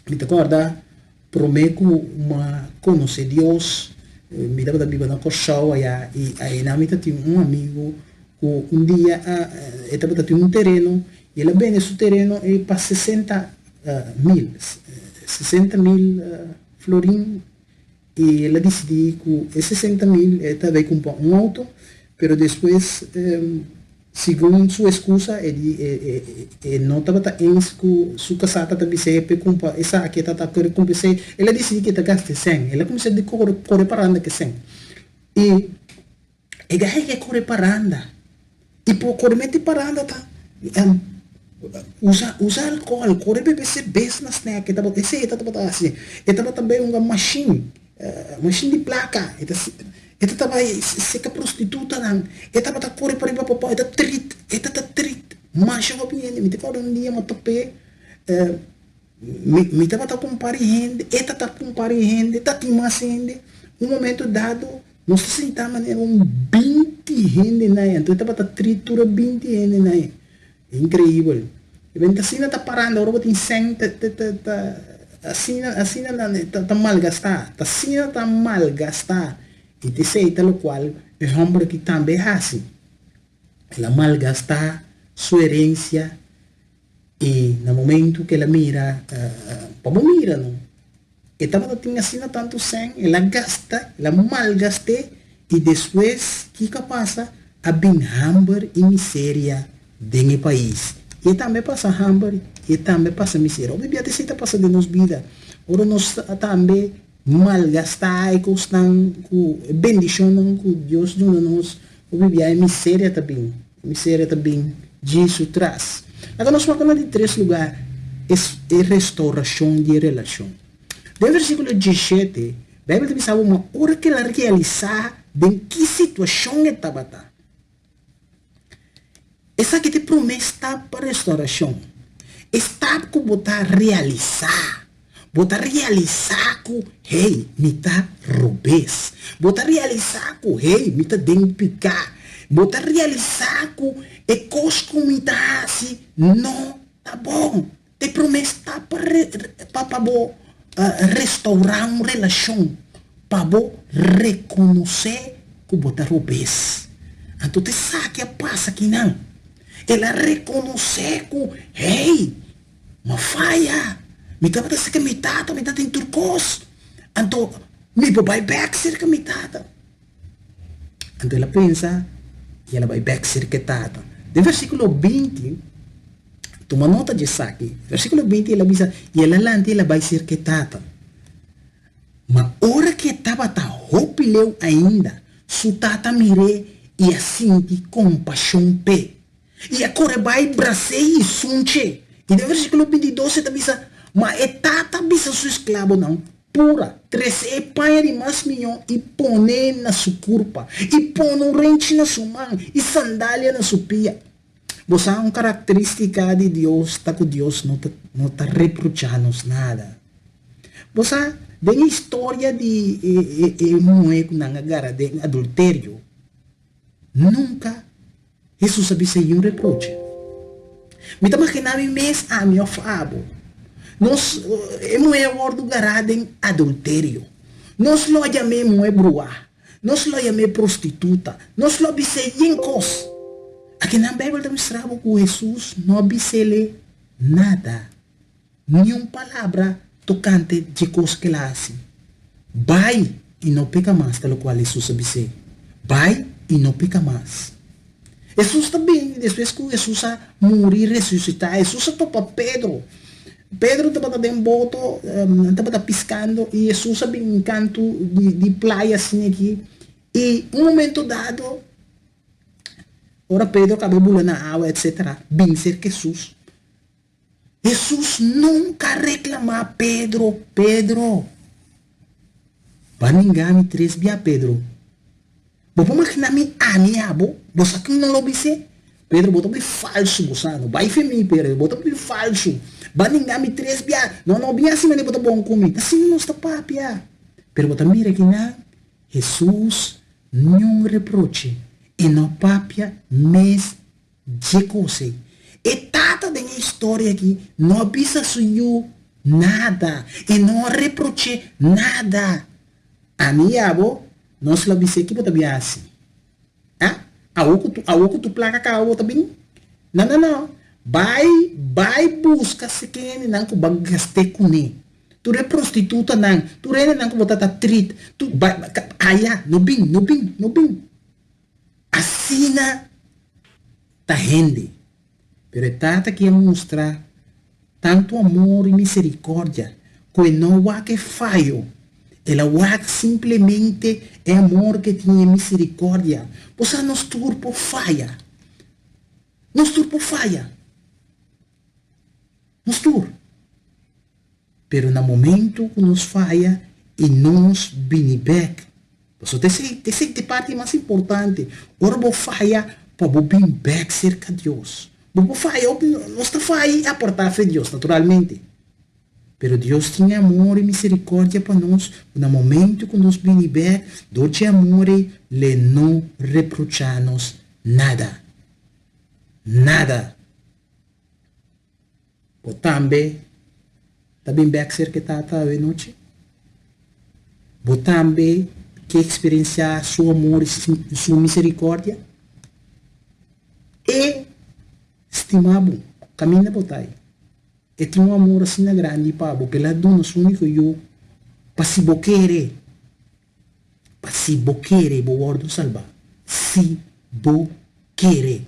Me acorda, prometo uma conhecer Deus, me dá para viver na coxão e aí na mitad tinha um amigo que um dia estava tinha um terreno e ele vende esse terreno e para 60 mil florim e ele decidiu que esses 60 mil estava comprar um auto, pero depois segundo sua excusa ele não estava em sua casata também se para comprar essa aqui está querendo comprar ele decidiu que está gastando 100 ele começou a correr paranda que 100 e ele que correr paranda e por correr paranda tá usa álcool, corre beber cerveja na snack, estava assim, estava também uma machine de placa, estava seca prostituta não, estava corre para ir para papai, estava treat, mas eu vi me teve um dia uma tope, me estava comparando, estava comparando, estava timando, momento dado nós sentamos em 20 gente na então estava tritura 20 gente na incrível. E bem assim está parando, agora tem 100, assim está mal gastar, assim está mal gastar. E te sei tal qual é homem que também é assim. Ela mal gastar sua herência e no momento que ela mira, para mira não. E estava tinha assim tanto 100, ela gasta, ela mal gasta e depois que passa a bem hambre e miséria dentro do país. E também passa hambre, e também passa miséria. O bebê até se passa de nos vida. Ora nós também malgastar e custam com bendição com Deus de nós. O bebê é miséria também. Miséria também, Jesus traz. Agora nós falamos de 3 lugares. É restauração de relação. No versículo 17, a Bíblia diz uma hora que ela realizar em que situação estava. Essa que te promessa para restauração. Está com botar realizar. Botar realizar com, hey, me tá roubes. Botar realizar com, hey, me tá picar. Botar realizar com, e cosco me tá assim. Não, tá bom. Te promessa para restaurar uma relação. Para reconhecer que botar roubes. Então, te sabe que passa aqui não. Ela reconhece que, hey, uma falha. Me estava a ser metade, me está em turcos. Então, me vai back cerca metade. Então, ela pensa, e ela vai back cerca metade. No versículo 20, toma nota disso aqui. Versículo 20, ela diz, e ela lante, ela vai cerca metade. Mas, hora que estava a roupa ainda, su tata mire e assim de compaixão pé. E agora vai bracei e sunche. E no versículo 22 está dizendo, mas é tata bisa seu escravo não. Pura, 13 pai de mais milhão e põe na sua curva. E põe um rente na sua mão e sandália na sua pia. Você é uma característica de Deus, está com Deus, não está reprochando nada. Você tem a história de mulher na gara de adultério. Nunca Jesus sabia ser um reproche. Me está imaginando mês a meu favor. Nós mulher do gara de adultério. Nós lo chamamos mulher brua. Nós lo chamamos prostituta. Nós lo biseincos. Aqui na Bíblia mostra que Jesus não abisele nada. Nenhuma palavra tocante de coisas que ela faz. Vai e não peca mais, tal qual Jesus abisele. Vai e não peca mais. Jesus também, depois que Jesus morrer e ressuscitar, Jesus topa Pedro. Pedro estava dando boto, estava piscando, e Jesus sabia um canto de praia assim aqui. E um momento dado, ora Pedro acabou pulando na água, etc. Bem ser Jesus. Jesus nunca reclamava Pedro. Para ninguém me tresbia Pedro. Vou imaginar me amiabo, você que não lo disse, Pedro botou bem falso, gozando. Vai mim, Pedro, botou bem falso. Baninga me três bia. Não, bem assim, mas botou bom comigo. Assim não está papia. Pero botou mira aqui na Jesus não reproche. E não papia, mas de coisa. E tata da história aqui, não bisa suyo nada. E não reproche nada. Ani abo, não se labise aqui, botou bem assim. Ah? Awoku tu placa ka awota bing? Não. Vai busca se quem não que bagaste kuni. Tu re prostituta não. Tu re não que botata treat. Tu vai aya no bing. Assina ta rende. Pero tata que mostrar tanto amor e misericórdia que não há que falho. Ela simplesmente é amor que tinha misericórdia. Você nos turpo falha. Pero no momento que nos falha e nos vem back. Você tem a parte mais importante. Ora você falha para você vir back cerca de Deus. Você falha, não está falha a portar de Deus, naturalmente. Pero Deus tinha amor e misericórdia para nós. No momento que nos vem back, doce amor, le não reprochamos nada. Por também back ser que tata a noite. Por também que experienciar seu amor e sua misericórdia. E estimado, caminha botai. E tem um amor assim na grande, pabo, pela dona único eu, para se boquere, bo ordo salvar, se boquere.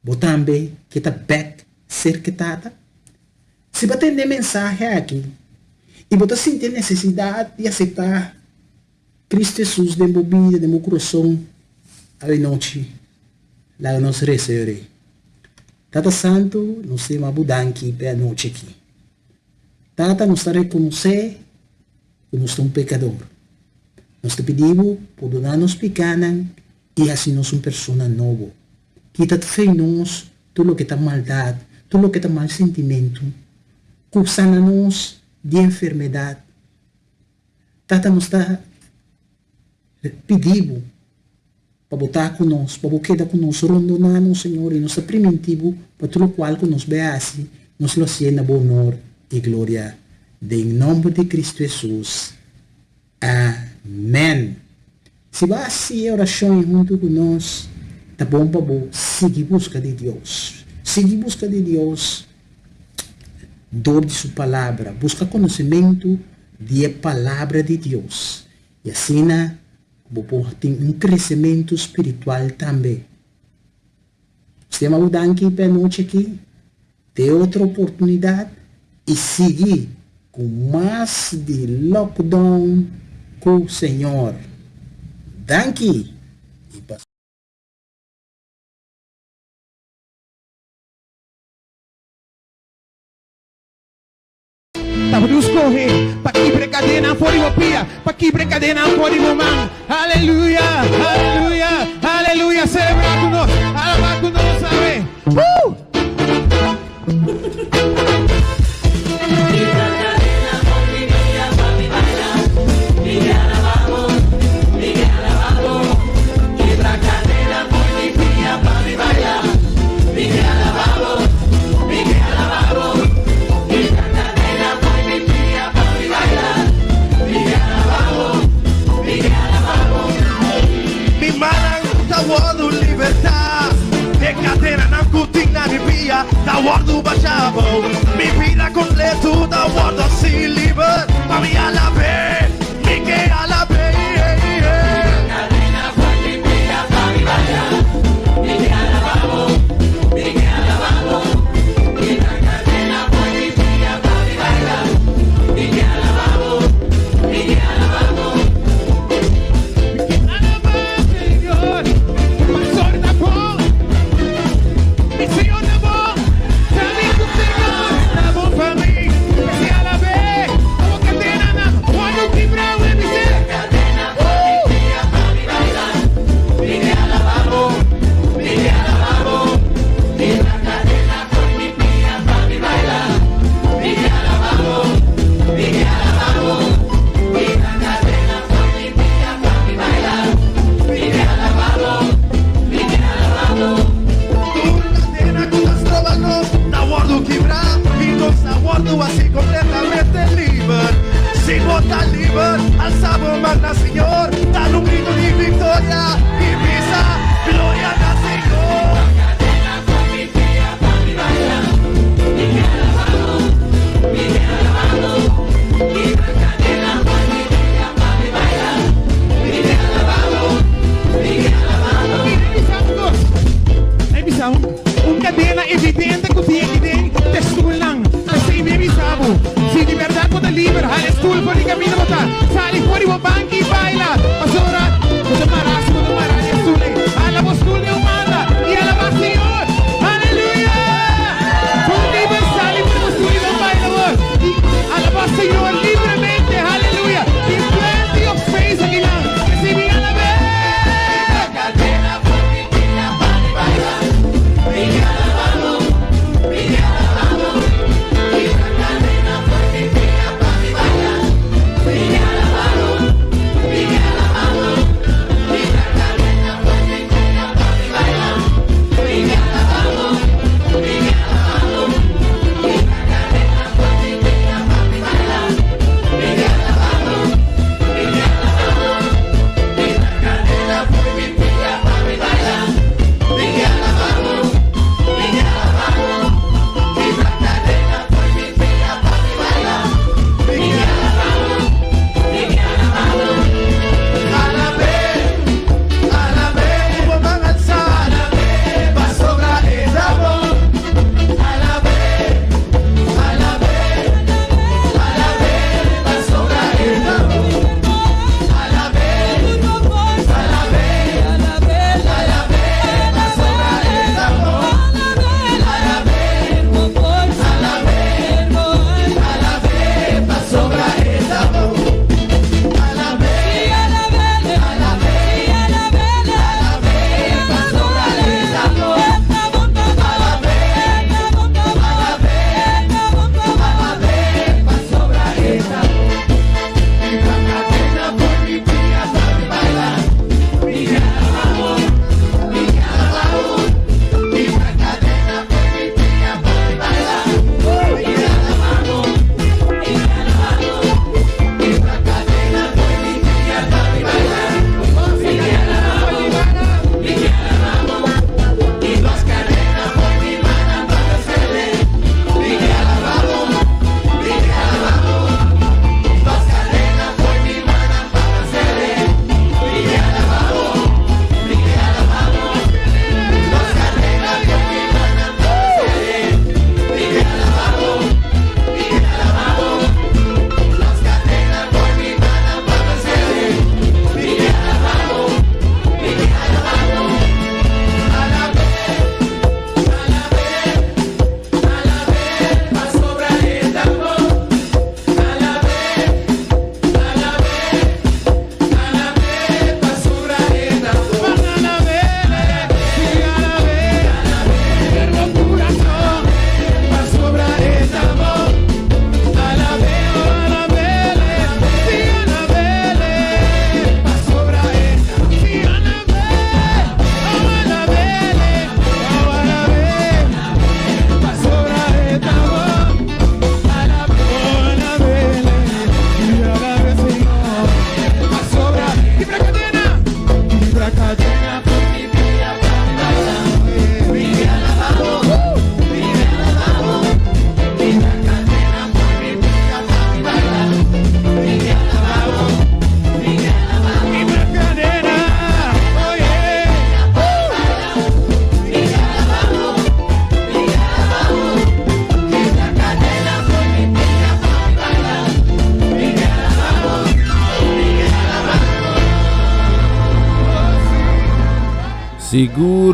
Botambe, que tá back, ser que tata, se bater de mensagem aqui, e botar sentir necessidade de aceitar Cristo Jesus de minha vida, de meu coração, a noite, lá nós recebemos. Tata Santo, nós temos a budanque para a noite aqui. Tata nos está reconhecer que nós somos pecador. Nós te pedimos por donar-nos pecanas e assim nós somos pessoa nova. Quita de nós tudo o que está maldade, tudo o que está mau sentimento. Cursa-nos de enfermidade. Tata nos está pedindo para botar conosco, para quedar conosco, rondonar-nos, Senhor, e nos primitivo, para tudo o qual que nos beasse, nos lo siena bom honor e glória. Em nome de Cristo Jesus. Amém. Se vai ser oração junto conosco, tá bom para você seguir busca de Deus. Seguir busca de Deus, dor de sua palavra, busca conhecimento da palavra de Deus. E assim, você tem um crescimento espiritual também. Você vai mudar aqui para a noite aqui, ter outra oportunidade e seguir com mais de lockdown com o Senhor. Daqui. Vamos correr para que brincadeira for iguopia, para que brincadeira for iguomão. Aleluia, aleluia, aleluia. Celebrar conosco, alabar conosco, sabe? Da guardo baciavo, mi vida completo, da guardo si liber, ma mi alla be, mi che alla be. Cadena fuerte mía, pa mi vaya, mi che alabamo, mi che alabamo, mi la cadena fuerte mía, pa mi vaya, mi che alabamo, mi che alabamo, mi che alabamo, Señor, ma soy da por, mi Señor. Para mí, que se alabé, como que tiene nada. siento así completamente libre. Sigo tan libre, alzamos magna Señor, dan un grito de victoria y misa, gloria al Señor. Un cadena evidente que tiene de stoel lang. Kasi baby sabo. Si de verdad mo deliver, ha stoel por el camino botar. Sali fuori mo banki baila. Pasora, mo maras, stoel. Ala mo stoel de umada. Y ala ba Señor. Aleluya. Por liber sali mo stoel de baila. Ala ba Señor libremente. Aleluya. In plenty of space aquí lang. Kasi mi ala be.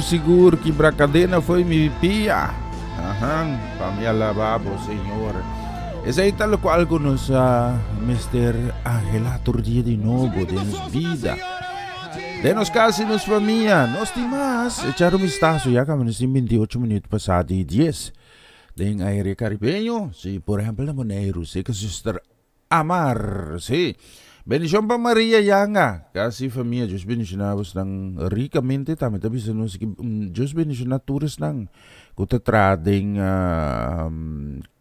Sigur quebra cadena foi mi pia. Para mi alababo, Señor. Es ahí tal cual con nos Mr. Ángela Tordía de nuevo, denos vida. Denos casa y nos familia. Nos más. Echar un vistazo ya que nos 28 minutos pasados y 10. Den aire caribeño. Sí, por ejemplo, la Monero. Sí, que Sister Amar. Sí. Bendición para María Yanga. Kasi familia, Diyos bendicionabos ng ricamente. Tama-tabi sa nung Diyos bendicionaturas ng kutatrading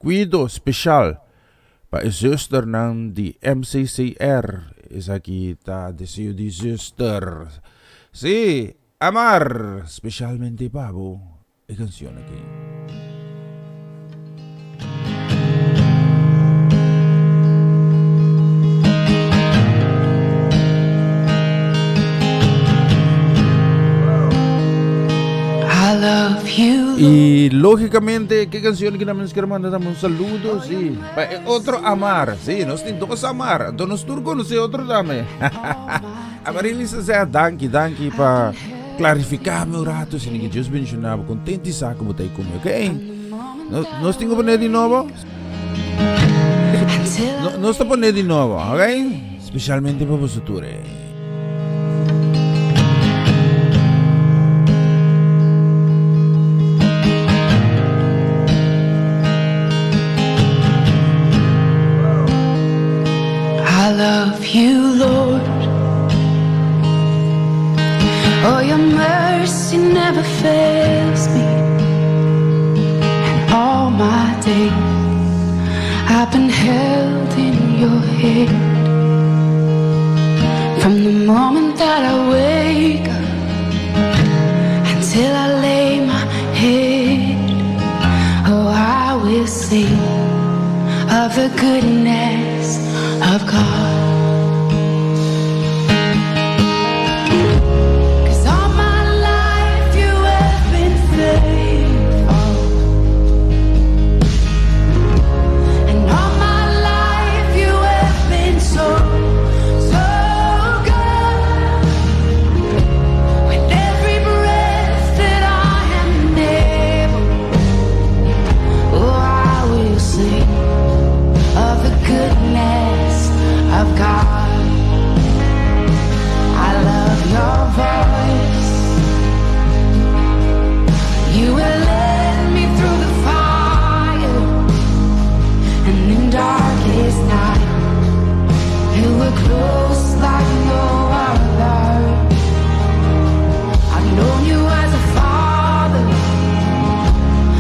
Cuido Special pa zuster ng di MCCR. Isa kita deseo di zuster. Si Amar, specialmente Pabo, e canzone che... I love you. Y lógicamente, ¿qué canción que namin que mandamos un saludo? Sí. Otro Amar. Sí, nos tinto ko sa Amar. Ito nos turco, no sé, otro dame. Amarilis sa danki pa clarificar meu rato. Sin que Dios mencionaba, contenti sa como tayo kumi. Okay? Nos tingo pa na di novo? Nos pa na di novo, okay? Specialmente pa po suture. I love you, Lord. Oh, your mercy never fails me. And all my days I've been held in your hand. From the moment that I wake up until I lay my head, oh, I will sing of the goodness of God. 'Cause all my life you have been faithful, and all my life you have been so, so good. With every breath that I am able, oh, I will sing of the goodness of God. I love your voice. You will lead me through the fire, and in darkest night you were close like no other. I've known you as a father,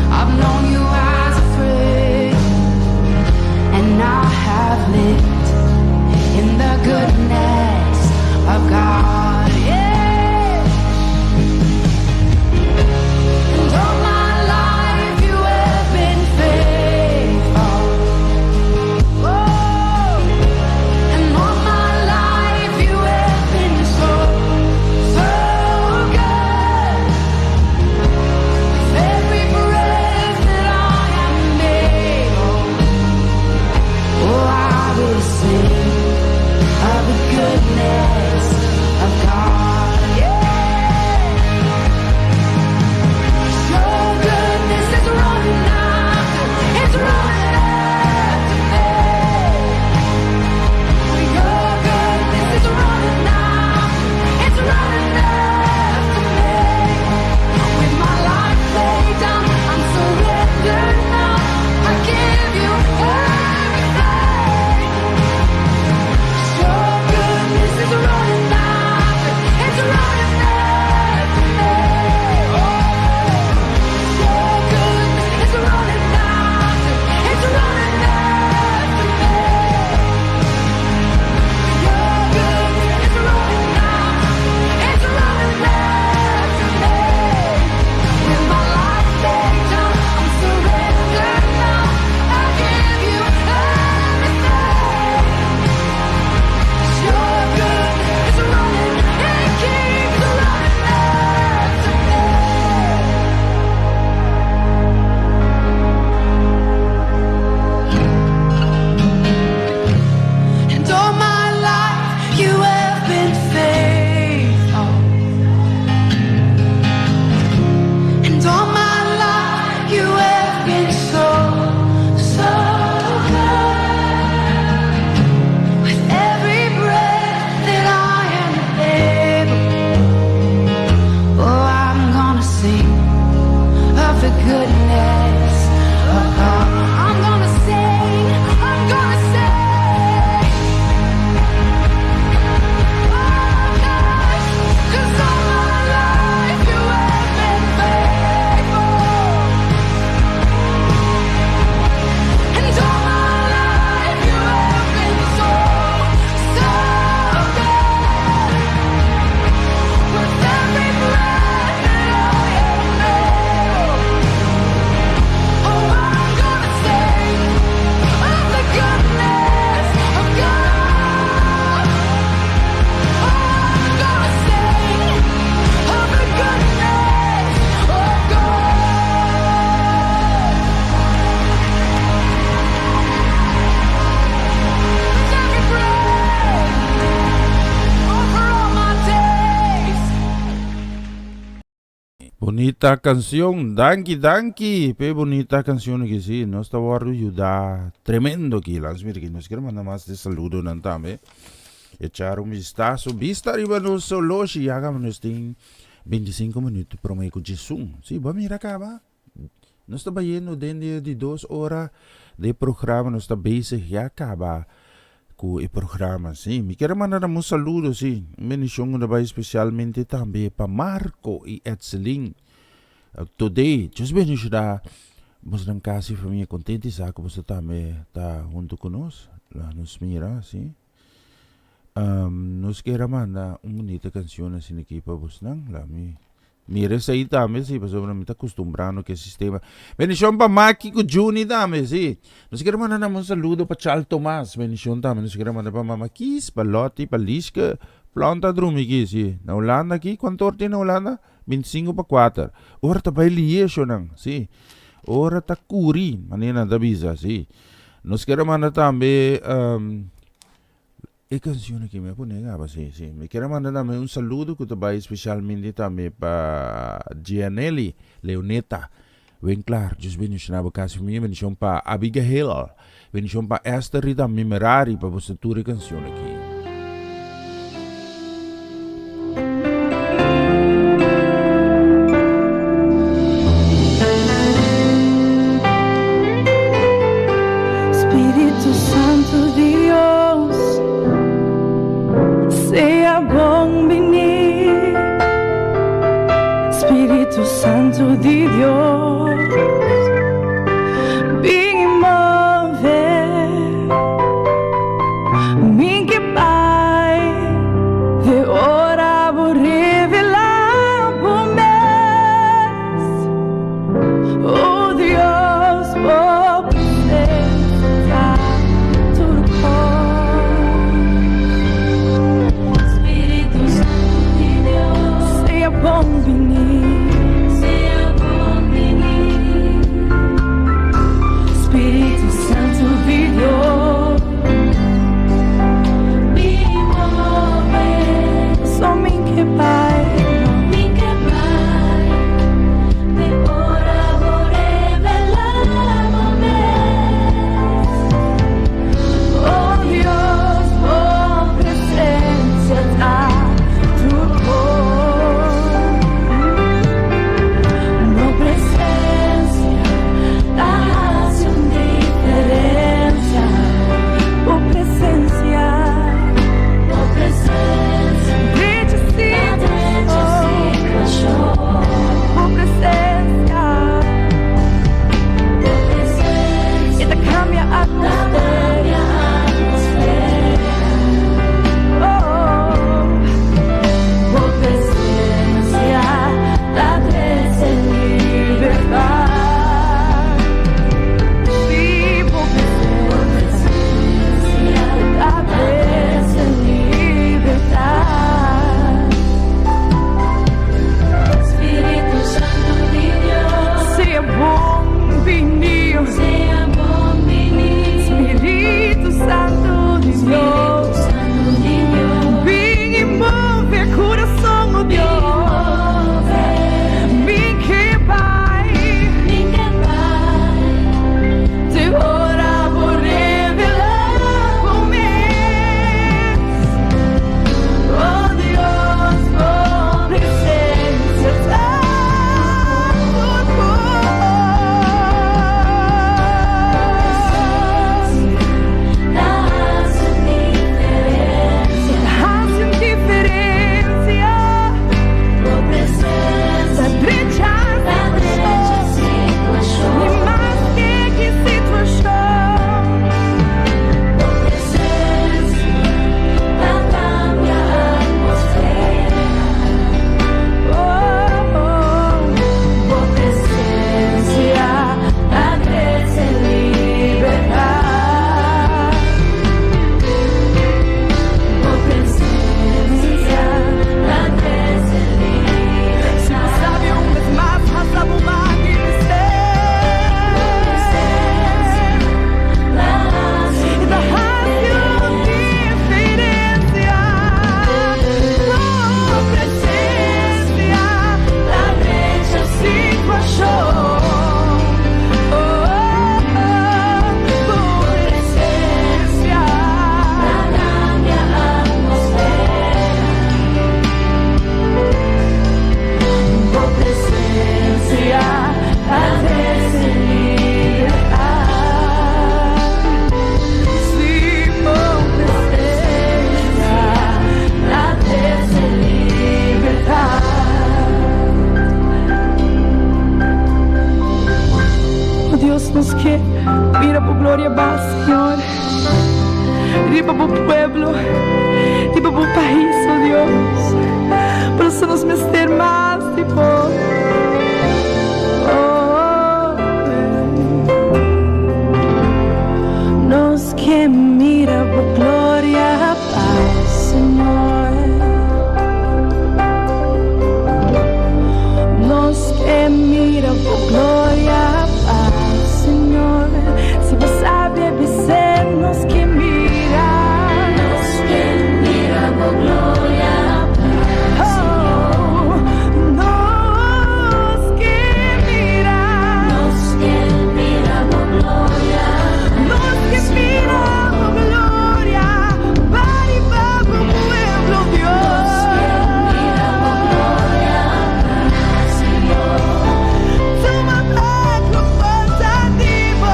I've known you as a friend, and I have lived in the goodness of God. Yeah. And all my life you have been faithful. Oh. And all my life you have been so, so good. With every breath that I am able, oh, I will sing of the goodness of God. bonita canción, Danky. Pe bonita canción que sí, no está guardo ayuda tremendo que las mira que nos quiero mandar más de saludo nan también. Echar un vistazo, vista arriba no solo si hagamos 25 minutos para me Jesus. Sí, va mira acá va. No está bayendo dentro de 2 horas de programa, no está bezig ya acaba com o programa, sim. Me quero mandar um saludo, sim. Bendição daarbij especialmente também para Marco e Edselin. Today, just bendição da mas não casa família contente, sabe que você também está junto conosco, lá nos mira, sim. Nos quero mandar uma bonita canção assim aqui para você, não? Lá mira isso aí também, sim, para sobre me está acostumbrando que o sistema. Bendição para Maki com Juni também, sim. Nos quero mandar um saludo para Charles Thomas, bendição também. Nos quero mandar para Mama Kis, para Lottie, para Liska, planta drumi aqui, sim. Na Holanda aqui, quanto hora tem na Holanda? 25 para 4. Ora tá para liesho nang, sim. Ora tá curi, manena da visa, sim. Nos quero mandar também e canção que me ponegava, sim. Me quero mandar também um saludo que também especialmente também para Gianelli Leoneta. Bem claro, just bendição na boca de mim, bendição para Abigail, bendição para Esther Rita Mimerari para você toda a canção aqui. Espírito Santo Deus, sea bom venir. Espírito Santo de Deus, vem mover. Mim que Pai, de ora vou revelar por mês. Oh Deus, vou precisar tudo com Espírito Santo de Deus, seja bom venir. Seja bom venir. glória, va, Señor. Riba pro pueblo, riba pro país, oh Dios. Por eso nos meter más, tipo. Nos que mira por glória, paz, Senhor. Nos que mira por glória, paz, Senhor. Se você sabe dizer, nos que mira por glória, paz, Senhor. Nos que mira por glória. Mira, oh gloria, para y para el pueblo, Dios. Mira, oh gloria, Señor. Tu mamá comportativo.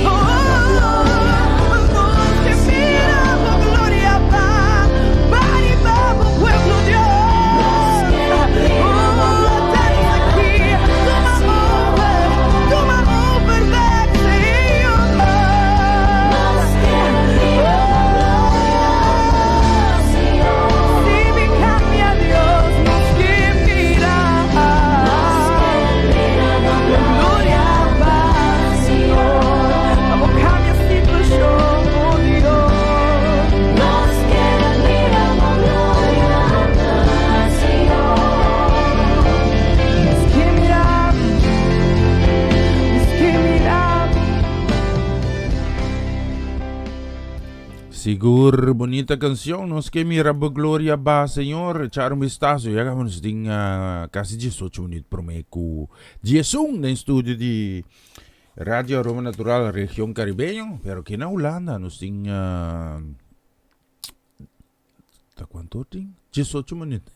Oh, nos que mira, oh gloria, para y para el pueblo, Dios. Oh, dale aquí, tu mamá perfecta. Sigur, bonita canción, nos que mira por gloria ba, Señor. Echar un vistazo, ya vamos a casi 18 minutos por me cu Jesús en estudio de Radio Roma Natural Región Caribeño, pero que en Holanda nos ting ¿hasta cuánto ting? 18 minutos.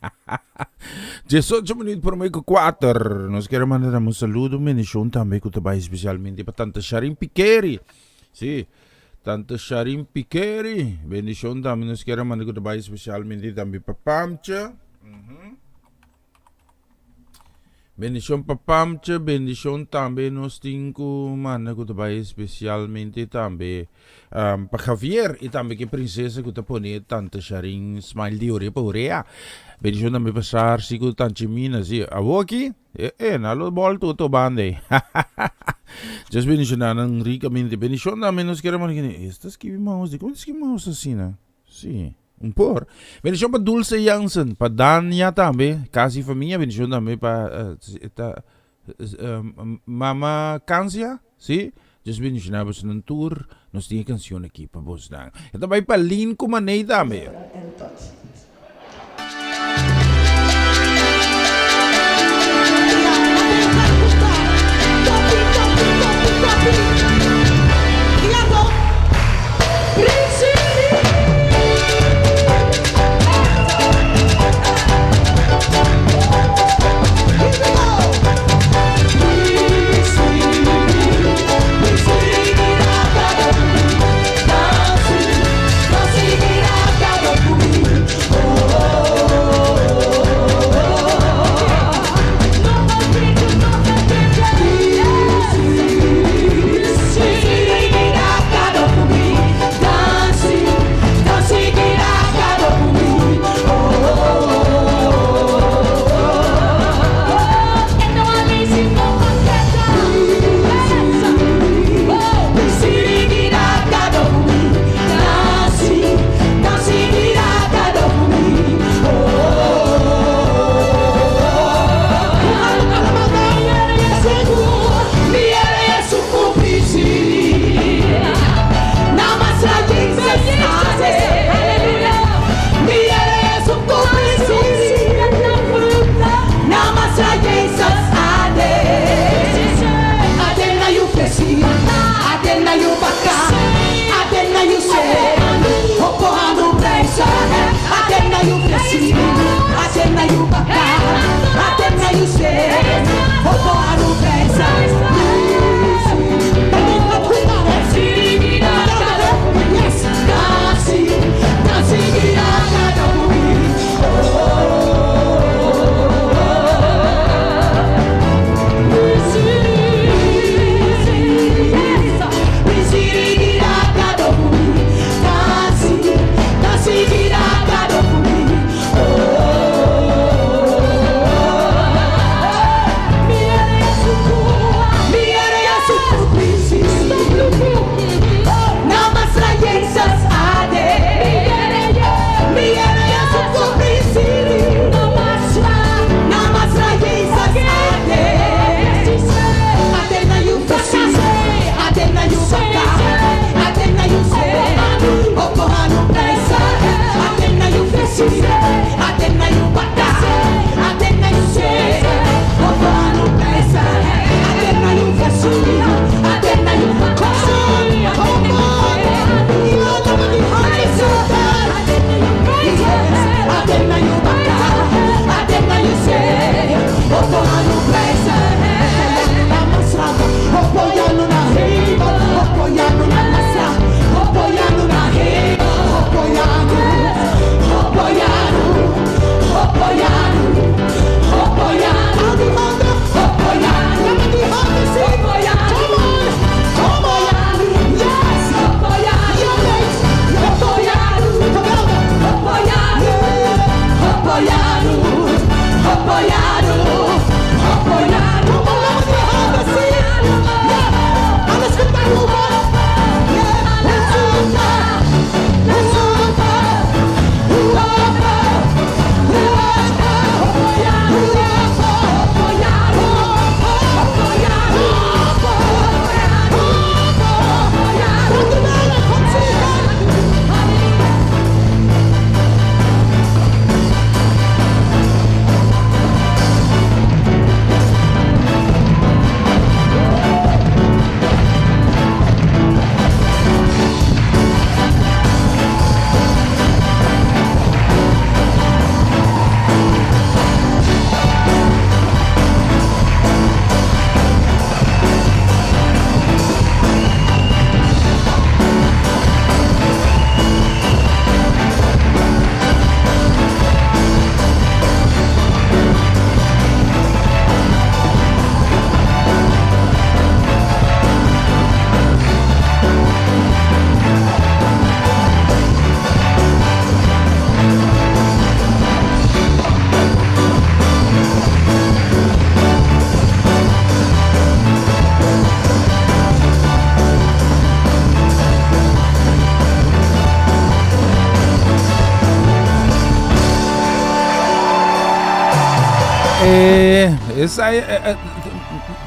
18 minutos por me cu 4. Nos quero mandar un saludo, bendición también que te va especialmente para tanta Sharim Piqueri. Sí. Tante Sharim Piqueri, bendición também nos quero mandar que vai especialmente também para Pamcha. Bendición para Pamcha, bendición também nos tenho mandar que vai especialmente também para Javier e também que princesa que te põe Tante Sharim Smile de Ore para Orea. Bendición também para Sarsi que Tante Mina, sim. Avo aqui? Nalo bol tudo bande. Just bendición ricamente. Bendición también nos queremos que estas que vimos, ¿cómo es que vimos así, no? Sí, un por. Bendición para Dulce Jansen, para Dania también, casi familia. Bendición también para Mama Cancia, sí. Just bendición a vos en un tour, nos tiene canción aquí para vos. Y también para Lynn Kumanei también.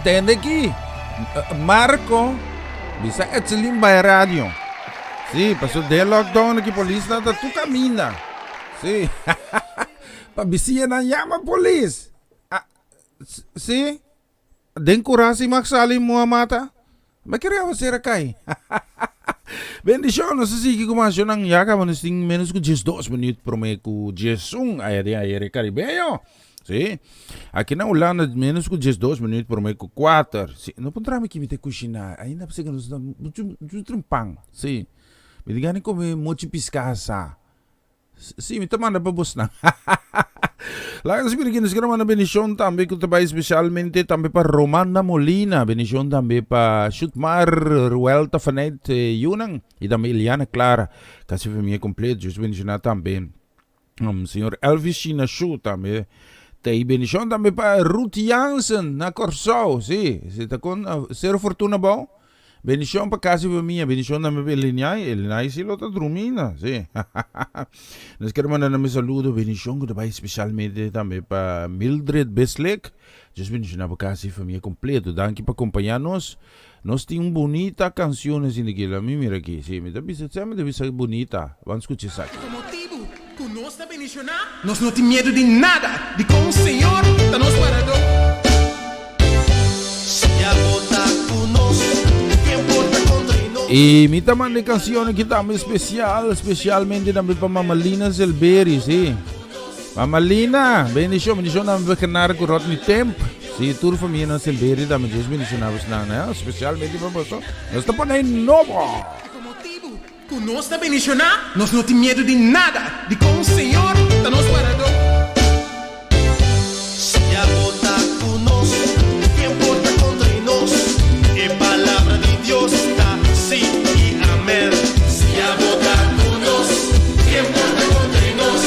Tende aqui. Marco, bisa etselim by radio. Sí, pasó de lockdown aqui polícia nada tu camina. Sí. Pabisia na llama polis. Sí. Den kurasi magsali mo mata. Makirya wasira kay. Bendición, no sé si kumasyo ng yaka manisting menos ko 12 minutes promeco jesung ayari Caribeo. Sí. Aqui na Holanda menos ko 12 minutos promeco 4. Sí. No puntrami kimite kushina. Ainda pa siguro trumpang. Sí. Bidigani ko may mochi piskasa. Sí, me tamanda pa bus na. Lagan sabi rin naman na benisyon tambi ko tabay especialmente tambi pa Romana Molina, benisyon tambi pa Shootmar Ruelta Fanet Yunang, y tambi Iliana Clara, kasi familia completa, just benisyon na tambi Señor Elvis Shinashu tambi, tay benisyon tambi pa Ruth Jansen na Corso, sí, sita kon zero fortuna ba? Bendición para casi familia, bendición también para Elinay sí lo está drumina, sí. Nos queremos mandar un saludo, bendición que te especialmente también para Mildred Beslek. Just bendición para casi familia completo. Danke por acompañarnos. Nos tiene bonita canciones en aquella, mira aquí, sí, me debe ser bonita. Vamos a escuchar eso. Motivo, con nuestra bendición, nos no tiene miedo de nada, de como el Señor está nos parado. Y mi taman de canciones que también especialmente también para Mamalina Zelberi, sí. Mamalina, bendición también para Kenar Rodney Temp. Sí, tu familia Zelberi también es bendición a vos, especialmente para vos. Nos está poniendo novo. Con nuestra bendición, nos no tiene miedo de nada, de como el Señor está nos parado. Se agota conosco, ¿qué importa contra nos? En palabra de Dios está sí y amén. Se agota conosco, ¿qué importa contra nos?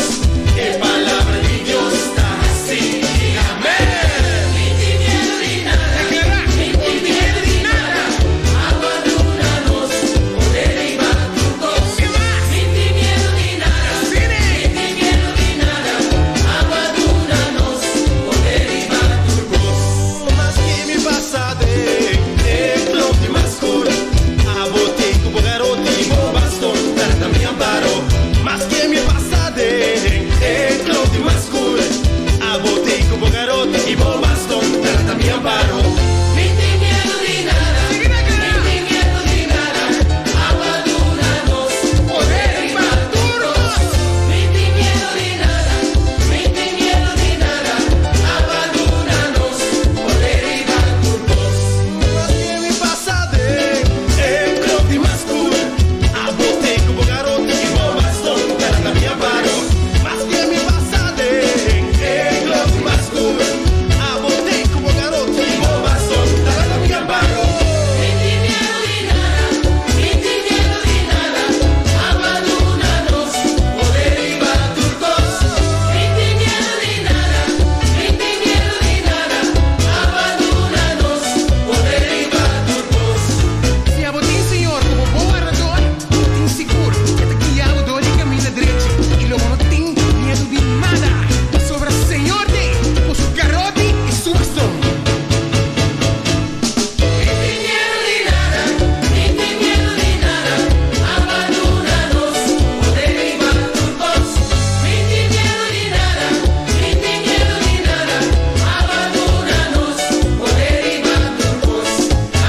En palabra de Dios está sí y amén. Ni miedo ni nada, ni miedo ni nada. Abandónanos, poder y baturcos. Ni miedo ni nada, ni miedo ni nada. Abandónanos, poder y baturcos. Mas que me pasa de clote más cool. Abotei como garoto e bom bastão, trata me amparo. Mas que me pasa de clote más cool. Abotei como garoto e bom bastão, trata me amparo. Ni miedo ni nada, ni miedo ni nada. Abandónanos, poder y baturcos. Ni miedo ni nada, ni miedo ni nada. Abandónanos, poder y baturcos. Mas que me pasa de clote más cool. Abotei como garoto e bom bastão, trata me amparo. Mas que me pasa de clote más cool. Abotei como garoto e bom bastão, trata me amparo. Ni miedo ni nada, ni miedo ni nada. Abandónanos, poder y baturcos. Ni miedo ni nada, ni miedo ni nada. Abandónanos, poder y baturcos. Se a botin, Senhor, como bom orador, botin seguro, que te guiado dor e caminha direito, e logo não tem medo de nada. Sobre o Senhor de, com seu garrote e sua bastão. Ni miedo ni nada, ni miedo ni nada. Abandónanos, poder y baturcos. Ni miedo ni nada, ni miedo ni nada. Abandónanos, poder y baturcos.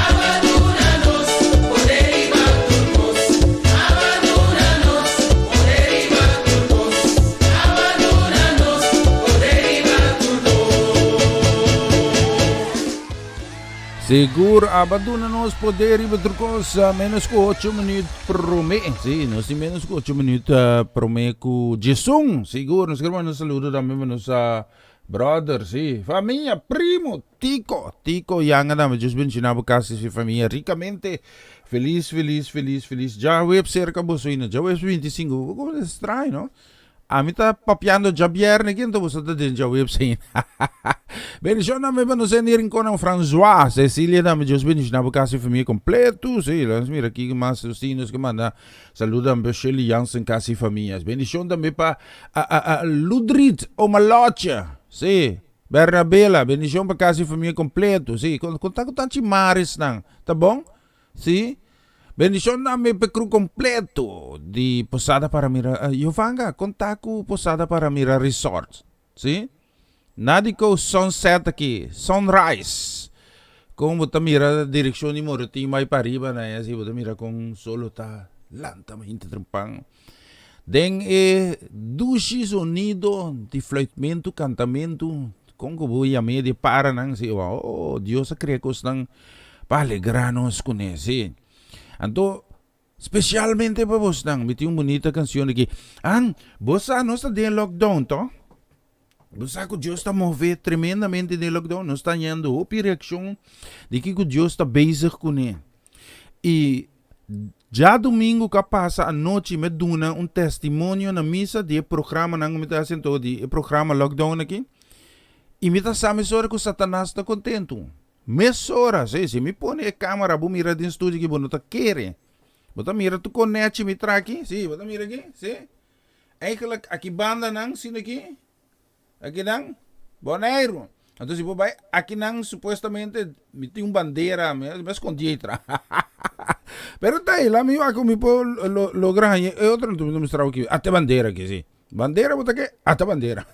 Abandónanos, poder y baturcos. Abandónanos, poder y baturcos. Abandónanos, poder y baturcos. Seguro abandonanos poder y baturcos menos que 8 minutos prome. Sí, no si menos que 8 minutos prome ku Jesung. Seguro, nos queremos un saludo también a nuestra brother, sí. Familia, primo, Tico, yang dame, just mencionaba casi su familia ricamente. Feliz. Ya web cerca bosuina, ya web 25. ¿Cómo es extraño, no? A mí está papiando ya viernes, ¿quién te gusta de ya web sin? Bendición dame para nos enir con François, Cecilia dame, Dios bendición casi familia completo, sí, mira aquí más vecinos que manda, saludan a Shelly Jansen casi familias. Bendición dame para Ludrit o Malocha, sí, Bernabela, bendição para casa e família completo. Sim, conta com tantos mares não, tá bom? Sim. Bendição na me pecru completo de Posada para Mira. Yovanga, conta com Posada para Mira Resort. Sim. Nadico sunset aqui, sunrise. Kung buta mira direksyon ni Moroti may pariba na yan si buta mira kung solo ta lanta mahinta trempang. Den dushi sonido de fluitmento, cantamento, kung kubuya media para nang si oh Dios sa krekos nang palegranos kunesi. Anto specialmente pa vos nang miti yung bonita canción aqui. Ang bosa no sa din lockdown to. Bosa ko Dios ta move tremendamente de lockdown, não está yendo opi reação de que o Deus está bezig com ele. E já domingo que passa a noite me duna um testemunho na missa de programa nang me tá sento de programa lockdown aqui. E me tá sabe sora que Satanás está contento. Mesora, se me põe a câmera, bu mira de estúdio que não tá querer. Bota mira tu conecte me tra aqui, sim, bota mira aqui, sim. Eigenlijk aqui banda nang sino aqui. Aqui nang Bonaire. Então se vai aqui nang supostamente me tem bandeira, me escondi atrás. Pero tá aí, lá me ako me po lograr e outro não me mostrar aqui. Até bandeira aqui, sim. Bandeira bota aqui, até bandeira.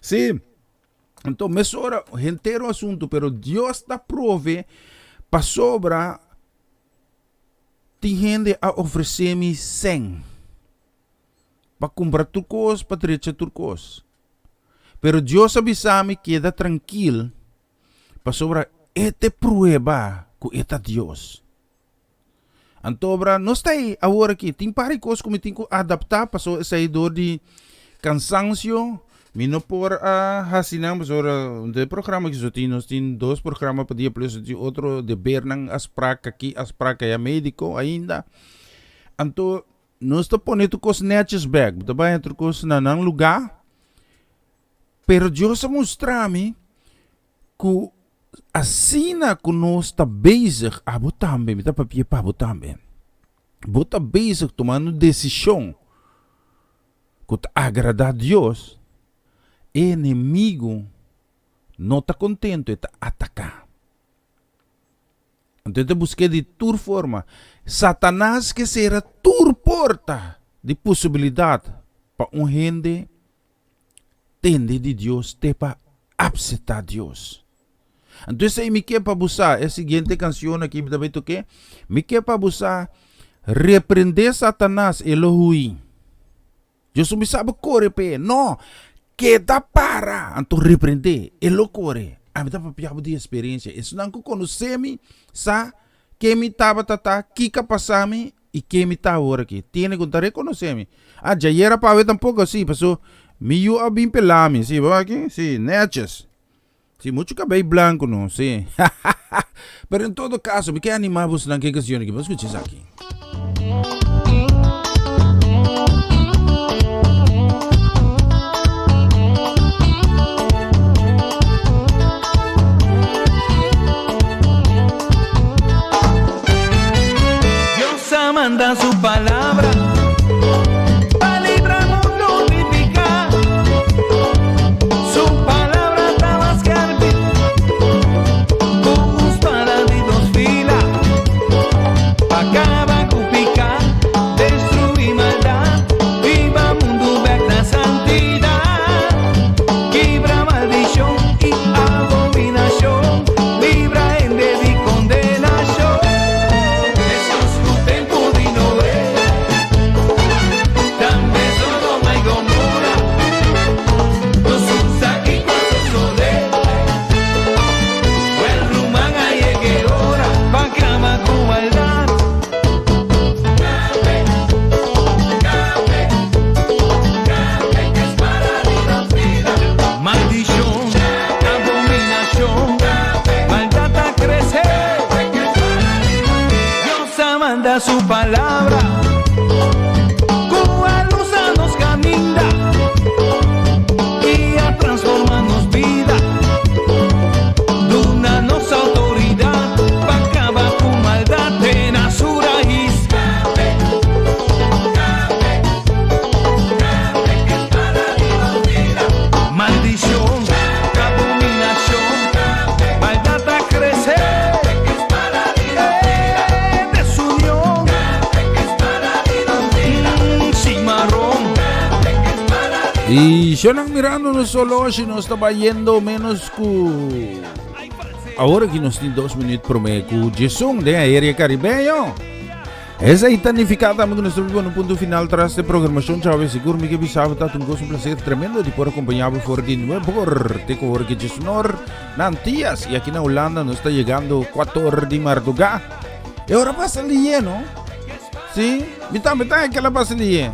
Sim. Então me sobra inteiro assunto, pero Deus está prove para sobra tem gente a oferecer-me 100. Para comprar turcos, para trecha turcos. Pero Dios avisame queda tranquilo para sobra este prueba com eta Dios. Antobra, não está aí agora aqui. Tem pare coisas como tem que adaptar para sair de cansancio. Mino por hasinang para um programa que só tem, nós tem 2 programas para dia plus outro de Bernang aspraca aqui, aspraca é médico ainda. Anto nós está ponendo coisas netes back, tá bem entre coisas na nang lugar. Pero Deus mostra-me que assina que nós está bezig a botambe, me tá papia para botambe. Bota bezig tomando decisão que agrada a Deus. Inimigo não está contente, está atacar. Então eu busquei de tua forma. Satanás que será tua porta de possibilidade para gente tende de Deus, te para aceitar Deus. Então isso aí me quer para buscar, é a seguinte canção aqui, me também toquei, me quer para buscar, repreender Satanás, Elohim. Eu me sabe correr, não, queda para, então repreender, Elohim. A mim dá para piar de experiência, isso não conhece-me, sa que me estava tata, que passar-me e que me está agora aqui. Tem que contar reconhecer-me. Já era para ver tampouco assim, passou. Meio a bem pelame, sim, vamos aqui? Sim, netes. Sim, muito cabelo branco, não, sim. Mas em todo caso, me quer animar você na que canção aqui, vamos escutar isso aqui. Dios manda su palabra. Su palabra, cual luz nos camina y a transformarnos vida, duna nos autoridad, para acabar con maldad en su raíz. Maldición, Y yo no mirando no solo si nos estaba yendo menos que ahora que nos tiene 2 minutos por meio com Jesung de Aérea Caribeño. Essa é itanificada, amigo, nós estamos no ponto final tras de programação. Chave, seguro me que bisava tá um gosto, um prazer tremendo de poder acompanhar por de nuevo por te cor que Jesnor Nantias e aqui na Holanda nos está chegando 4 de madrugada. E ora passa ali, não? Sim, metá aquela passa ali.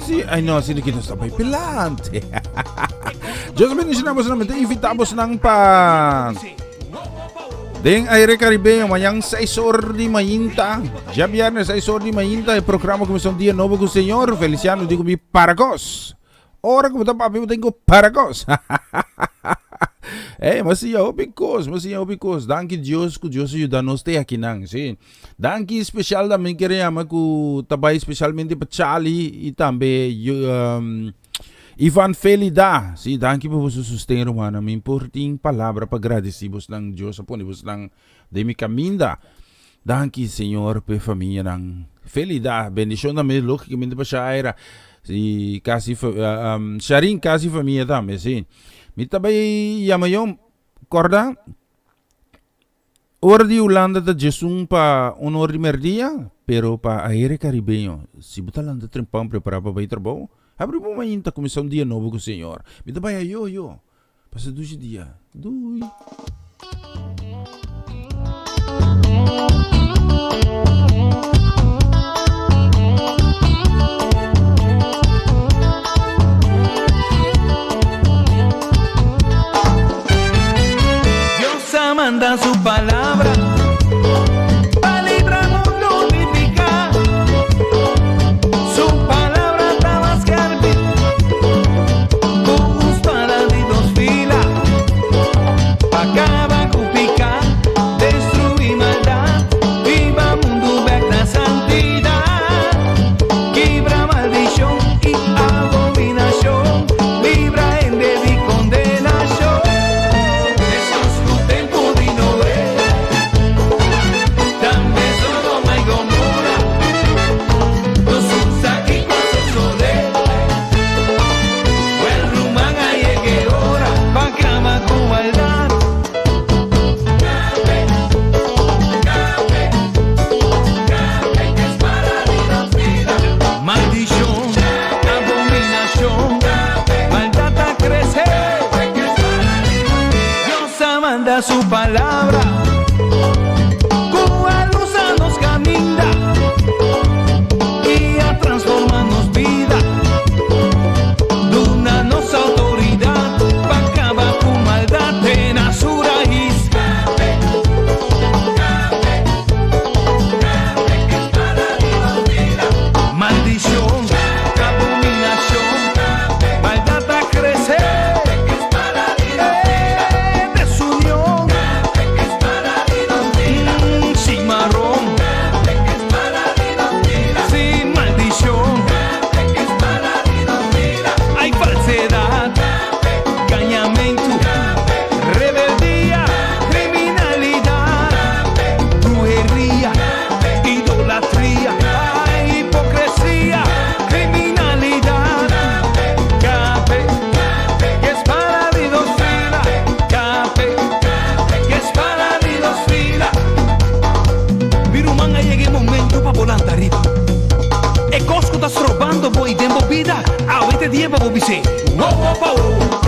Sim, ai não, assim que nós está bem pelante. Deus bendicionamos na mente, invitamos nang pa Deng Aire Caribeño, mayang 6 horas de mainta. Ya viernes 6 horas de mainta. El programa começou um dia novo com o Senhor. Feliciano, digo mi Paracos. Ora como tá papi, eu tenho Paracos. Mas sim, obicos. Danke Deus, que Deus ajuda-nos aqui nang, sim. Danke especial também queremos que também especialmente para Charlie e também Ivan Felida, sim, danke por você sustentar, mano. Me importem palavra para agradecer-vos ng Deus, aponivos ng demi caminda. Danke, Senhor, por família ng Felida. Bendição também, look, que me pa siya era. Si kasi siya rin kasi família também, sim. Me tabay yamayom, korda. Ora di Holanda ta Jesung pa honor di merdia, pero pa Aire Caribeño. Si butalan da trempang prepara pa ba trabalho? Abre mo mainta começar um dia novo com o Senhor. Me dá baia yo. Passa 2 dias. Dios manda su palabra para librar al mundo vivificar. Su palabra está más grande, con espada de 2 filas, para acabar con picar, destruir maldad, viva mundo verda santidad, quebra maldición y abominación, libra en de condenación. Jesús tu tempo de Noé, también Sodoma y Gomorra, nosotros aquí con su soledad, el rumán ahí que ora, pa' cama con maldad. Que es para vida, maldición, abominación, maldad a crecer. Dios manda su palabra, como a luz a nos camina y a transformarnos vida. Duna nos autoridad, pa' acabar con maldad en su raíz. Maldición, abominación, maldad a crecer. Desunión, sin marrón, sin maldición. Hay falsedad, engañamiento, rebeldía, criminalidad, brujería, idolatría, hay hipocresía, criminalidad. Cape, que es para de 2 filas. Cape, que es para de 2 filas. Virumanga llegue momento pa' volante arriba. E cosco tas robando, boy, dembo vida. Ahorita tiempo, boy, dice, wow, wow, wow.